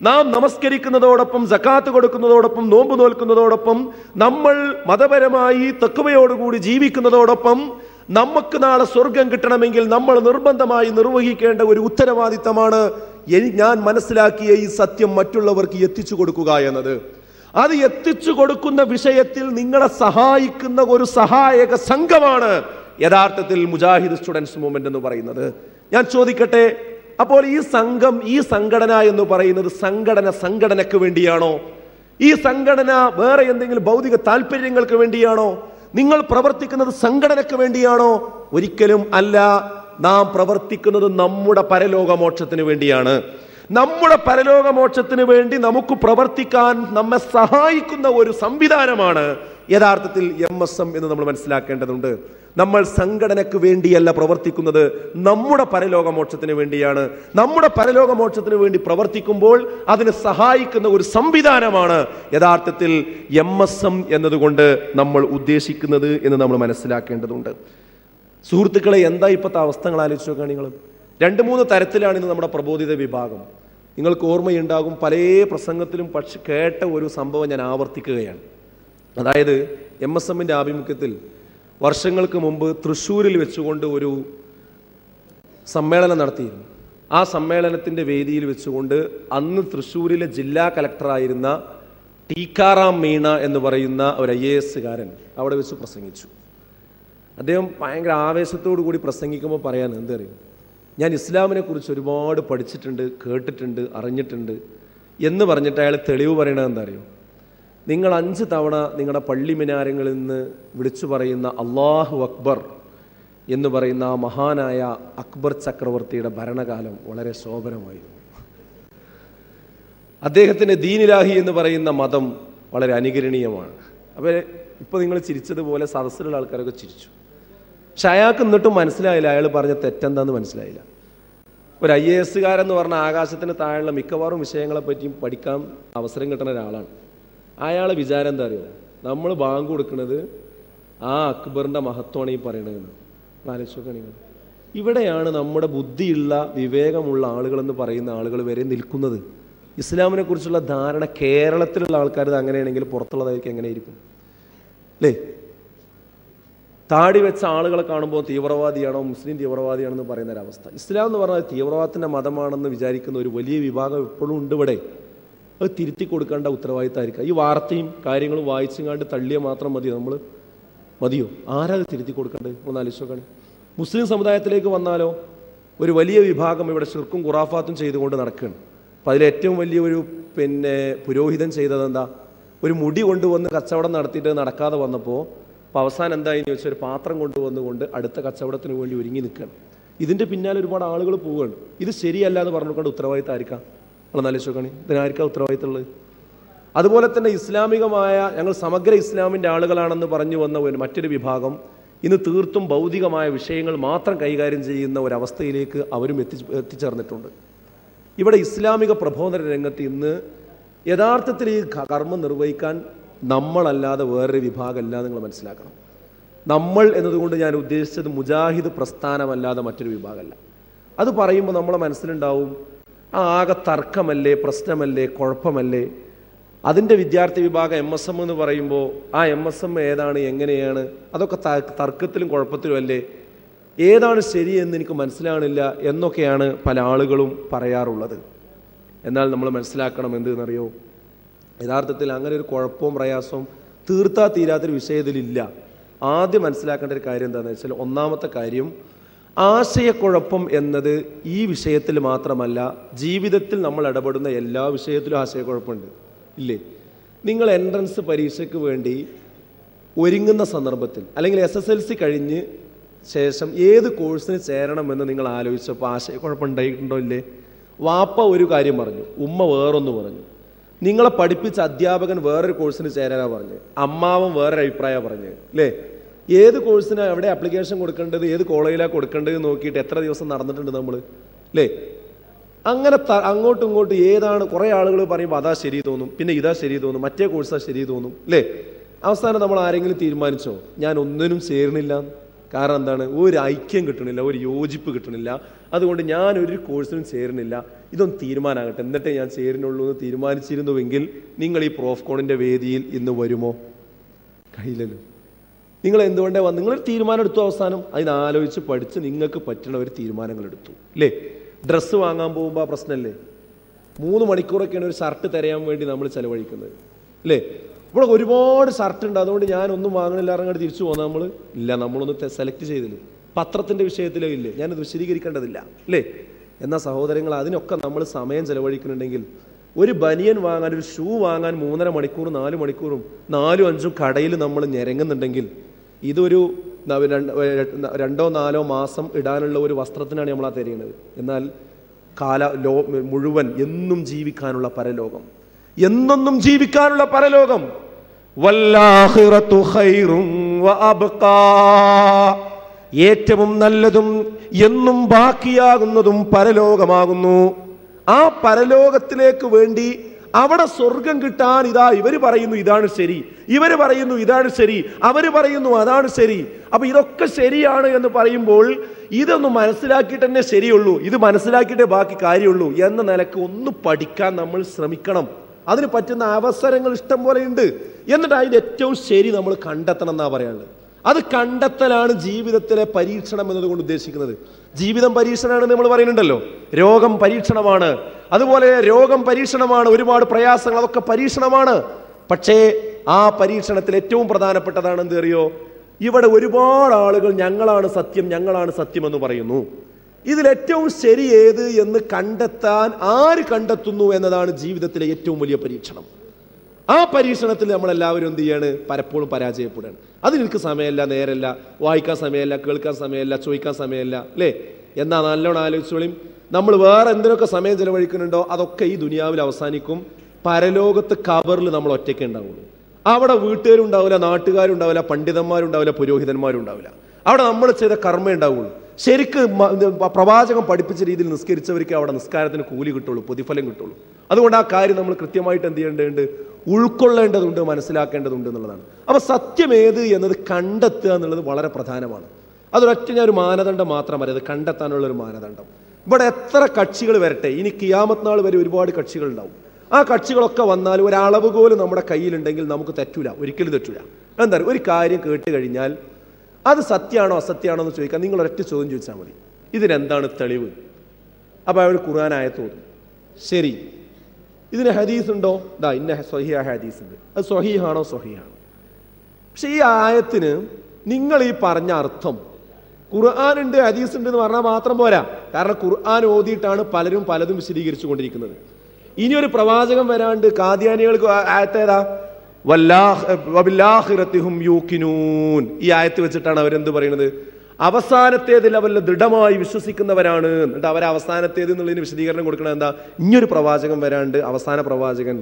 നാം നമസ്കരിക്കുന്നതോടൊപ്പം, സക്കാത്ത് കൊടുക്കുന്നതോടൊപ്പം, നോമ്പ് നോൽക്കുന്നതോടൊപ്പം, നമ്മൾ മതപരമായി തഖ്വയോടുകൂടി ജീവിക്കുന്നതോടൊപ്പം, നമുക്ക് നാളെ സ്വർഗം കിട്ടണമെങ്കിൽ നമ്മൾ നിർബന്ധമായി നിർവഹിക്കേണ്ട ഒരു ഉത്തരവാദിത്തമാണ് ഞാൻ മനസ്സിലാക്കിയ ഈ സത്യം മറ്റുള്ളവർക്ക് എത്തിച്ചു കൊടുക്കുക എന്നത്. അത് എത്തിച്ചു കൊടുക്കുന്ന വിഷയത്തിൽ നിങ്ങളെ സഹായിക്കുന്ന ഒരു സഹായക സംഘമാണ് യഥാർത്ഥത്തിൽ മുജാഹിദ് സ്റ്റുഡൻസ് മൂവ്മെന്റ് എന്ന് പറയുന്നത്. ഞാൻ ചോദിക്കട്ടെ, അപ്പോൾ ഈ സംഘം, ഈ സംഘടന എന്ന് പറയുന്നത് സംഘടനയ്ക്ക് വേണ്ടിയാണോ? ഈ സംഘടന വേറെ എന്തെങ്കിലും ഭൗതിക താല്പര്യങ്ങൾക്ക് വേണ്ടിയാണോ? നിങ്ങൾ പ്രവർത്തിക്കുന്നത് സംഘടനയ്ക്ക് വേണ്ടിയാണോ? ഒരിക്കലും അല്ല. നാം പ്രവർത്തിക്കുന്നത് നമ്മുടെ പരലോകമോക്ഷത്തിന് വേണ്ടിയാണ്. നമ്മുടെ പരലോകമോക്ഷത്തിന് വേണ്ടി നമുക്ക് പ്രവർത്തിക്കാൻ നമ്മെ സഹായിക്കുന്ന ഒരു സംവിധാനമാണ് യഥാർത്ഥത്തിൽ MSM എന്ന് നമ്മൾ മനസ്സിലാക്കേണ്ടതുണ്ട്. നമ്മൾ സംഘടനയ്ക്ക് വേണ്ടിയല്ല പ്രവർത്തിക്കുന്നത്, നമ്മുടെ പരലോകമോക്ഷത്തിന് വേണ്ടിയാണ്. നമ്മുടെ പരലോകമോക്ഷത്തിന് വേണ്ടി പ്രവർത്തിക്കുമ്പോൾ അതിന് സഹായിക്കുന്ന ഒരു സംവിധാനമാണ് യഥാർത്ഥത്തിൽ MSM എന്നതുകൊണ്ട് നമ്മൾ ഉദ്ദേശിക്കുന്നത് എന്ന് നമ്മൾ മനസ്സിലാക്കേണ്ടതുണ്ട്. സുഹൃത്തുക്കളെ, എന്താ ഇപ്പോഴത്തെ അവസ്ഥകൾ ആലോചിച്ച് നോക്കുകയാണ് നിങ്ങൾ. 2-3 തരത്തിലാണ് ഇന്ന് നമ്മുടെ പ്രബോധിത വിഭാഗം. നിങ്ങൾക്ക് ഓർമ്മയുണ്ടാകും, പല പ്രസംഗത്തിലും പക്ഷെ കേട്ട ഒരു സംഭവം ഞാൻ ആവർത്തിക്കുകയാണ്. അതായത് MSMന്റെ ആഭിമുഖ്യത്തിൽ വർഷങ്ങൾക്ക് മുമ്പ് തൃശ്ശൂരിൽ വെച്ചുകൊണ്ട് ഒരു സമ്മേളനം നടത്തിയിരുന്നു. ആ സമ്മേളനത്തിൻ്റെ വേദിയിൽ വെച്ചുകൊണ്ട് അന്ന് തൃശ്ശൂരിലെ ജില്ലാ കലക്ടറായിരുന്ന ടീക്കാറാം മീണ എന്ന് പറയുന്ന ഒരു IAS-കാരൻ അവിടെ വെച്ച് പ്രസംഗിച്ചു. അദ്ദേഹം ഭയങ്കര ആവേശത്തോടു കൂടി പ്രസംഗിക്കുമ്പോൾ പറയാൻ എന്തറിയും, ഞാൻ ഇസ്ലാമിനെ കുറിച്ച് ഒരുപാട് പഠിച്ചിട്ടുണ്ട്, കേട്ടിട്ടുണ്ട്, അറിഞ്ഞിട്ടുണ്ട് എന്ന് പറഞ്ഞിട്ട് അയാൾ തെളിവ് പറയണത് എന്താ അറിയോ? നിങ്ങൾ 5 തവണ നിങ്ങളുടെ പള്ളി മിനാരങ്ങളിൽ നിന്ന് വിളിച്ചു പറയുന്ന അല്ലാഹു അക്ബർ എന്ന് പറയുന്ന ആ മഹാനായ അക്ബർ ചക്രവർത്തിയുടെ ഭരണകാലം വളരെ ശോഭനമായിരുന്നു. അദ്ദേഹത്തിൻ്റെ ദീനിലാഹി എന്ന് പറയുന്ന മതം വളരെ അനുകരണീയമാണ്. അപ്പോൾ ഇപ്പോൾ നിങ്ങൾ ചിരിച്ചതുപോലെ സദസ്സിലുള്ള ആൾക്കാരൊക്കെ ചിരിച്ചു. പക്ഷെ അയാൾക്ക് എന്നിട്ടും മനസ്സിലായില്ല അയാൾ പറഞ്ഞ തെറ്റെന്താന്ന് മനസ്സിലായില്ല. ഒരു IAS-കാരെന്ന് പറഞ്ഞ ആകാശത്തിന് താഴെയുള്ള മിക്കവാറും വിഷയങ്ങളെ പറ്റിയും പഠിക്കാൻ അവസരം കിട്ടുന്ന ഒരാളാണ്. അയാളെ വിചാരം എന്താ അറിയോ? നമ്മൾ ബാങ്ക് കൊടുക്കുന്നത് ആ അക്ബറിൻ്റെ മഹത്വമാണ് ഈ പറയണതെന്ന്. ആലോചിച്ച് നോക്കുകയാണെങ്കിൽ ഇവിടെയാണ് നമ്മുടെ ബുദ്ധിയുള്ള വിവേകമുള്ള ആളുകളെന്ന് പറയുന്ന ആളുകൾ വരെ നിൽക്കുന്നത്. ഇസ്ലാമിനെ കുറിച്ചുള്ള ധാരണ കേരളത്തിലുള്ള ആൾക്കാർ അങ്ങനെയാണെങ്കിൽ പുറത്തുള്ളതായിരിക്കും എങ്ങനെയായിരിക്കും അല്ലേ? താടി വെച്ച ആളുകളെ കാണുമ്പോൾ തീവ്രവാദിയാണോ മുസ്ലിം തീവ്രവാദിയാണെന്ന് പറയുന്ന ഒരവസ്ഥ. ഇസ്ലാം എന്ന് പറഞ്ഞാൽ തീവ്രവാദത്തിൻ്റെ മതമാണെന്ന് വിചാരിക്കുന്ന ഒരു വലിയ വിഭാഗം ഇപ്പോഴും ഉണ്ട് ഇവിടെ. അത് തിരുത്തി കൊടുക്കേണ്ട ഉത്തരവാദിത്തമായിരിക്കാം. ഈ വാർത്തയും കാര്യങ്ങളും വായിച്ചും തള്ളിയ മാത്രം മതിയോ? ആരാ അത് തിരുത്തി കൊടുക്കേണ്ടത്? ഒന്ന് ആലോചിച്ച് നോക്കുകയാണ്. മുസ്ലിം സമുദായത്തിലേക്ക് വന്നാലോ ഒരു വലിയ വിഭാഗം ഇവിടെ ശിർക്കും ഖുറാഫാത്തും ചെയ്തുകൊണ്ട് നടക്കുകയാണ്. അപ്പം അതിലേറ്റവും വലിയൊരു പുരോഹിതൻ ചെയ്തത് എന്താ? ഒരു മുടി കൊണ്ടുവന്ന് കച്ചവടം നടത്തിയിട്ട് നടക്കാതെ വന്നപ്പോൾ അവസാനം എന്തായെന്ന് ചോദിച്ചാൽ ഒരു പാത്രം കൊണ്ടുവന്നുകൊണ്ട് അടുത്ത കച്ചവടത്തിന് വേണ്ടി ഒരുങ്ങി നിൽക്കുകയാണ്. ഇതിൻ്റെ പിന്നാലെ ഒരുപാട് ആളുകൾ പോവുകയാണ്. ഇത് ശരിയല്ല എന്ന് പറഞ്ഞുകൊണ്ട് ഉത്തരവാദിത്തം ആയിരിക്കാം? നമ്മളൊന്ന് ആലോചിച്ച് നോക്കുകയാണ്. ഇതിനായിരിക്കാം ഉത്തരവാദിത്തമുള്ളത്? അതുപോലെ തന്നെ ഇസ്ലാമികമായ ഞങ്ങൾ സമഗ്ര ഇസ്ലാമിൻ്റെ ആളുകളാണെന്ന് പറഞ്ഞു വന്ന മറ്റൊരു വിഭാഗം ഇന്ന് തീർത്തും ഭൗതികമായ വിഷയങ്ങൾ മാത്രം കൈകാര്യം ചെയ്യുന്ന ഒരവസ്ഥയിലേക്ക് അവരും എത്തിച്ചേർന്നിട്ടുണ്ട്. ഇവിടെ ഇസ്ലാമിക പ്രബോധന രംഗത്ത് ഇന്ന് യഥാർത്ഥത്തിൽ ഈ കർമ്മം നിർവഹിക്കാൻ നമ്മളല്ലാതെ വേറൊരു വിഭാഗമല്ല നിങ്ങൾ മനസ്സിലാക്കണം. നമ്മൾ എന്നതുകൊണ്ട് ഞാൻ ഉദ്ദേശിച്ചത് മുജാഹിദ് പ്രസ്ഥാനമല്ലാതെ മറ്റൊരു വിഭാഗമല്ല. അത് പറയുമ്പോൾ നമ്മളെ മനസ്സിലുണ്ടാവും ആകെ തർക്കമല്ലേ, പ്രശ്നമല്ലേ, കുഴപ്പമല്ലേ. അതിൻ്റെ വിദ്യാർത്ഥി വിഭാഗം MSM എന്ന് പറയുമ്പോൾ ആ MSM ഏതാണ്, എങ്ങനെയാണ്, അതൊക്കെ തർക്കത്തിലും കുഴപ്പത്തിലും അല്ലേ, ഏതാണ് ശരിയെന്ന് എനിക്ക് മനസ്സിലാകണില്ല എന്നൊക്കെയാണ് പല ആളുകളും പറയാറുള്ളത്. എന്നാൽ നമ്മൾ മനസ്സിലാക്കണം എന്തെന്നറിയോ, യഥാർത്ഥത്തിൽ അങ്ങനെ ഒരു കുഴപ്പവും പ്രയാസവും തീരാത്തൊരു വിഷയത്തിലില്ല. ആദ്യം മനസ്സിലാക്കേണ്ട ഒരു കാര്യം എന്താണെന്ന് വെച്ചാൽ, ഒന്നാമത്തെ കാര്യം ആശയക്കുഴപ്പം എന്നത് ഈ വിഷയത്തിൽ മാത്രമല്ല, ജീവിതത്തിൽ നമ്മൾ ഇടപെടുന്ന എല്ലാ വിഷയത്തിലും ആശയക്കുഴപ്പമുണ്ട് ഇല്ലേ? നിങ്ങൾ എൻട്രൻസ് പരീക്ഷയ്ക്ക് വേണ്ടി ഒരുങ്ങുന്ന സന്ദർഭത്തിൽ അല്ലെങ്കിൽ SSLC കഴിഞ്ഞ് ശേഷം ഏത് കോഴ്സിന് ചേരണമെന്ന് നിങ്ങൾ ആലോചിച്ചപ്പോൾ ആശയക്കുഴപ്പം ഉണ്ടായിട്ടുണ്ടോ ഇല്ലേ? വാപ്പ ഒരു കാര്യം പറഞ്ഞു, ഉമ്മ വേറൊന്ന് പറഞ്ഞു, നിങ്ങളെ പഠിപ്പിച്ച അധ്യാപകൻ വേറൊരു കോഴ്സിന് ചേരാനാണ് പറഞ്ഞത്, അമ്മാവൻ വേറൊരു അഭിപ്രായമാണ് പറഞ്ഞത് അല്ലേ? ഏത് കോഴ്സിനാണ് എവിടെ ആപ്ലിക്കേഷൻ കൊടുക്കേണ്ടത്, ഏത് കോളേജിലാണ് കൊടുക്കേണ്ടത് നോക്കിയിട്ട് എത്ര ദിവസം നടന്നിട്ടുണ്ട് നമ്മൾ അല്ലേ? അങ്ങനെ അങ്ങോട്ടും ഇങ്ങോട്ടും ഏതാണ് കുറേ ആളുകൾ പറയുമ്പോൾ അതാ ശരി തോന്നും, പിന്നെ ഇതാ ശരി തോന്നും, മറ്റേ കോഴ്സാ ശരി തോന്നും അല്ലേ? അവസാനം നമ്മൾ ആരെങ്കിലും തീരുമാനിച്ചോ ഞാൻ ഒന്നിനും ചേർന്നില്ല? കാരണം എന്താണ്? ഒരു ഐക്യം കിട്ടണില്ല, ഒരു യോജിപ്പ് കിട്ടണില്ല. അതുകൊണ്ട് ഞാൻ ഒരു കോഴ്സിനും ചേരുന്നില്ല, ഇതൊന്നും തീരുമാനമാകട്ടെ എന്നിട്ടേ ഞാൻ ചേരുന്നുള്ളൂ എന്ന് തീരുമാനിച്ചിരുന്നുവെങ്കിൽ നിങ്ങൾ ഈ പ്രോഫ്കോണിൻ്റെ വേദിയിൽ ഇന്ന് വരുമോ? കഴിയില്ലല്ലോ. നിങ്ങൾ എന്തുകൊണ്ടേ വന്ന് നിങ്ങളൊരു തീരുമാനം എടുത്തു, അവസാനം അതിനാലോചിച്ച് പഠിച്ച് നിങ്ങൾക്ക് പറ്റുന്ന ഒരു തീരുമാനങ്ങൾ എടുത്തു അല്ലേ? ഡ്രസ്സ് വാങ്ങാൻ പോകുമ്പോൾ ആ പ്രശ്നമല്ലേ? 3 മണിക്കൂറൊക്കെയാണ് ഒരു ഷർട്ട് തിരയാൻ വേണ്ടി നമ്മൾ ചിലവഴിക്കുന്നത് അല്ലേ? ഇവിടെ ഒരുപാട് ഷർട്ട് ഉണ്ട്, അതുകൊണ്ട് ഞാനൊന്നും വാങ്ങണില്ല ഇറങ്ങാണ്ട് തിരിച്ചു പോകുന്നത് നമ്മൾ ഇല്ല. നമ്മളൊന്ന് സെലക്ട് ചെയ്തില്ല, പത്രത്തിൻ്റെ വിഷയത്തിലോ ഇല്ലേ, ഞാനത് വിശദീകരിക്കേണ്ടതില്ല അല്ലേ? എന്നാൽ സഹോദരങ്ങൾ, അതിനൊക്കെ നമ്മൾ സമയം ചിലവഴിക്കുന്നുണ്ടെങ്കിൽ ഒരു ബനിയൻ വാങ്ങാൻ, ഒരു ഷൂ വാങ്ങാൻ 3.5 മണിക്കൂർ 4 മണിക്കൂറും 4-5 കടയിൽ നമ്മൾ ഞെരങ്ങുന്നുണ്ടെങ്കിൽ ഇതൊരു 2-4 മാസം ഇടാനുള്ള ഒരു വസ്ത്രത്തിനാണ് നമ്മൾ ആ തരുന്നത്. എന്നാൽ മുഴുവൻ എന്നും ജീവിക്കാനുള്ള പരലോകം, എന്നെന്നും ജീവിക്കാനുള്ള പരലോകം. വല്ലാഖിറതു ഖൈറും വഅബ്ഖാ, ഏറ്റവും നല്ലതും എന്നും ബാക്കിയാകുന്നതും പരലോകമാകുന്നു. ആ പരലോകത്തിലേക്ക് വേണ്ടി അവിടെ സ്വർഗം കിട്ടാൻ ഇവര് പറയുന്നു ഇതാണ് ശരി, ഇവര് പറയുന്നു ഇതാണ് ശരി, അവര് പറയുന്നു അതാണ് ശരി. അപ്പൊ ഇതൊക്കെ ശരിയാണ് എന്ന് പറയുമ്പോൾ ഇതൊന്ന് മനസ്സിലാക്കിയിട്ട് തന്നെ ശരിയുള്ളൂ, ഇത് മനസ്സിലാക്കിയിട്ടേ ബാക്കി കാര്യമുള്ളൂ എന്ന നിലക്ക് ഒന്ന് പഠിക്കാൻ നമ്മൾ ശ്രമിക്കണം. അതിന് പറ്റുന്ന അവസരങ്ങൾ ഇഷ്ടം പോലെ ഉണ്ട്. എന്നിട്ട് അതിന്റെ ഏറ്റവും ശരി നമ്മൾ കണ്ടെത്തണം എന്നാ പറയാനുള്ളത്. അത് കണ്ടെത്തലാണ് ജീവിതത്തിലെ പരീക്ഷണം എന്നതുകൊണ്ട് ഉദ്ദേശിക്കുന്നത്. ജീവിതം പരീക്ഷണമാണ് നമ്മൾ പറയുന്നുണ്ടല്ലോ. രോഗം പരീക്ഷണമാണ്, അതുപോലെ രോഗം പരീക്ഷണമാണ്, ഒരുപാട് പ്രയാസങ്ങൾ, അതൊക്കെ പരീക്ഷണമാണ്. പക്ഷേ ആ പരീക്ഷണത്തിൽ ഏറ്റവും പ്രധാനപ്പെട്ടതാണ് എന്ത് അറിയോ? ഇവിടെ ഒരുപാട് ആളുകൾ ഞങ്ങളാണ് സത്യം, ഞങ്ങളാണ് സത്യം എന്ന് പറയുന്നു. ഇതിലേറ്റവും ശരി ഏത് എന്ന് കണ്ടെത്താൻ ആര് കണ്ടെത്തുന്നു എന്നതാണ് ജീവിതത്തിലെ ഏറ്റവും വലിയ പരീക്ഷണം. ആ പരീക്ഷണത്തിൽ നമ്മളെല്ലാവരും എന്ത് ചെയ്യാണ്? പലപ്പോഴും പരാജയപ്പെടുകയാണ്. അതിനെനിക്ക് സമയമല്ല, നേരല്ല, വായിക്കാൻ സമയമല്ല, കേൾക്കാൻ സമയമല്ല, ചോദിക്കാൻ സമയമല്ല, അല്ലേ? എന്നാ നല്ലോണം ആലോചിച്ചോളിയും. നമ്മൾ വേറെ എന്തിനൊക്കെ സമയം ചെലവഴിക്കുന്നുണ്ടോ അതൊക്കെ ഈ ദുനിയാവിൽ അവസാനിക്കും. പരലോകത്ത് കബറിൽ നമ്മൾ ഒറ്റയ്ക്ക് ഉണ്ടാവുള്ളൂ. അവിടെ വീട്ടുകാരുണ്ടാവില്ല, നാട്ടുകാരുണ്ടാവില്ല, പണ്ഡിതന്മാരുണ്ടാവില്ല, പുരോഹിതന്മാരുണ്ടാവില്ല. അവിടെ നമ്മൾ ചെയ്ത കർമ്മ ഉണ്ടാവുള്ളൂ. ശരിക്ക് പ്രവാചകൻ പഠിപ്പിച്ച രീതിയിൽ നിസ്കരിച്ചവർക്ക് അവിടെ നിസ്കാരത്തിന് കൂലി കിട്ടുള്ളൂ, പ്രതിഫലം കിട്ടുള്ളൂ. അതുകൊണ്ട് ആ കാര്യം നമ്മൾ കൃത്യമായിട്ട് എന്ത് ചെയ്യേണ്ടതുണ്ട്? ഉൾക്കൊള്ളേണ്ടതുണ്ട്, മനസ്സിലാക്കേണ്ടതുണ്ട് എന്നുള്ളതാണ്. അപ്പൊ സത്യം ഏത് എന്നത് കണ്ടെത്തുക എന്നുള്ളത് വളരെ പ്രധാനമാണ്. അതൊരൊറ്റ ഞാൻ ഒരു മാനദണ്ഡം മാത്രമല്ല, അത് കണ്ടെത്താനുള്ള ഒരു മാനദണ്ഡം. ഇവിടെ എത്ര കക്ഷികൾ വരട്ടെ, ഇനി കിയാമത്ത് നാൾ വരെ ഒരുപാട് കക്ഷികൾ ഉണ്ടാവും. ആ കക്ഷികളൊക്കെ വന്നാൽ ഒരളവ് പോലും നമ്മുടെ കയ്യിലുണ്ടെങ്കിൽ നമുക്ക് തെറ്റൂല, ഒരിക്കലും തെറ്റൂല. എന്താ ഒരു കാര്യം കേട്ട് കഴിഞ്ഞാൽ അത് സത്യമാണോ അസത്യമാണോ എന്ന് ചോദിക്കാൻ നിങ്ങൾ ഒരൊറ്റ ചോദ്യം ചോദിച്ചാൽ മതി, ഇതിനെന്താണ് തെളിവ്? അപ്പോൾ അവർ ഖുർആൻ ആയത്ത് ഓതും. ശരി, ഇതിന് ഹദീസ് ഉണ്ടോ? ഇന്ന സ്വഹീഹ ഹദീസ് ഉണ്ട്, അത് സ്വഹീഹാണോ? സ്വഹീഹാണ്. പക്ഷെ ഈ ആയത്തിന് നിങ്ങൾ ഈ പറഞ്ഞ അർത്ഥം ഖുർആൻ ഉണ്ട് ഹദീസ് ഉണ്ട് എന്ന് പറഞ്ഞാൽ മാത്രം പോരാ. കാരണം ഖുർആൻ ഓതിയിട്ടാണ് പലരും പലതും വിശദീകരിച്ചു കൊണ്ടിരിക്കുന്നത്. ഇനി ഒരു പ്രവാചകൻ വരാണ്ട് കാദിയാനികൾക്ക് ആയത്തേതാ? വബില്ലാഖിറതിഹും യൂഖിനൂൻ. ഈ ആയത്ത് വെച്ചിട്ടാണ് അവരെന്ത് പറയുന്നത്? അവസാനത്തേതിൽ അവരെ ദൃഢമായി വിശ്വസിക്കുന്നവരാണ്. എന്നിട്ട് അവർ അവസാനത്തേത് എന്നുള്ളതിന് വിശദീകരണം കൊടുക്കണം. എന്താ? ഇനിയൊരു പ്രവാചകൻ വരാണ്ട്, അവസാന പ്രവാചകൻ.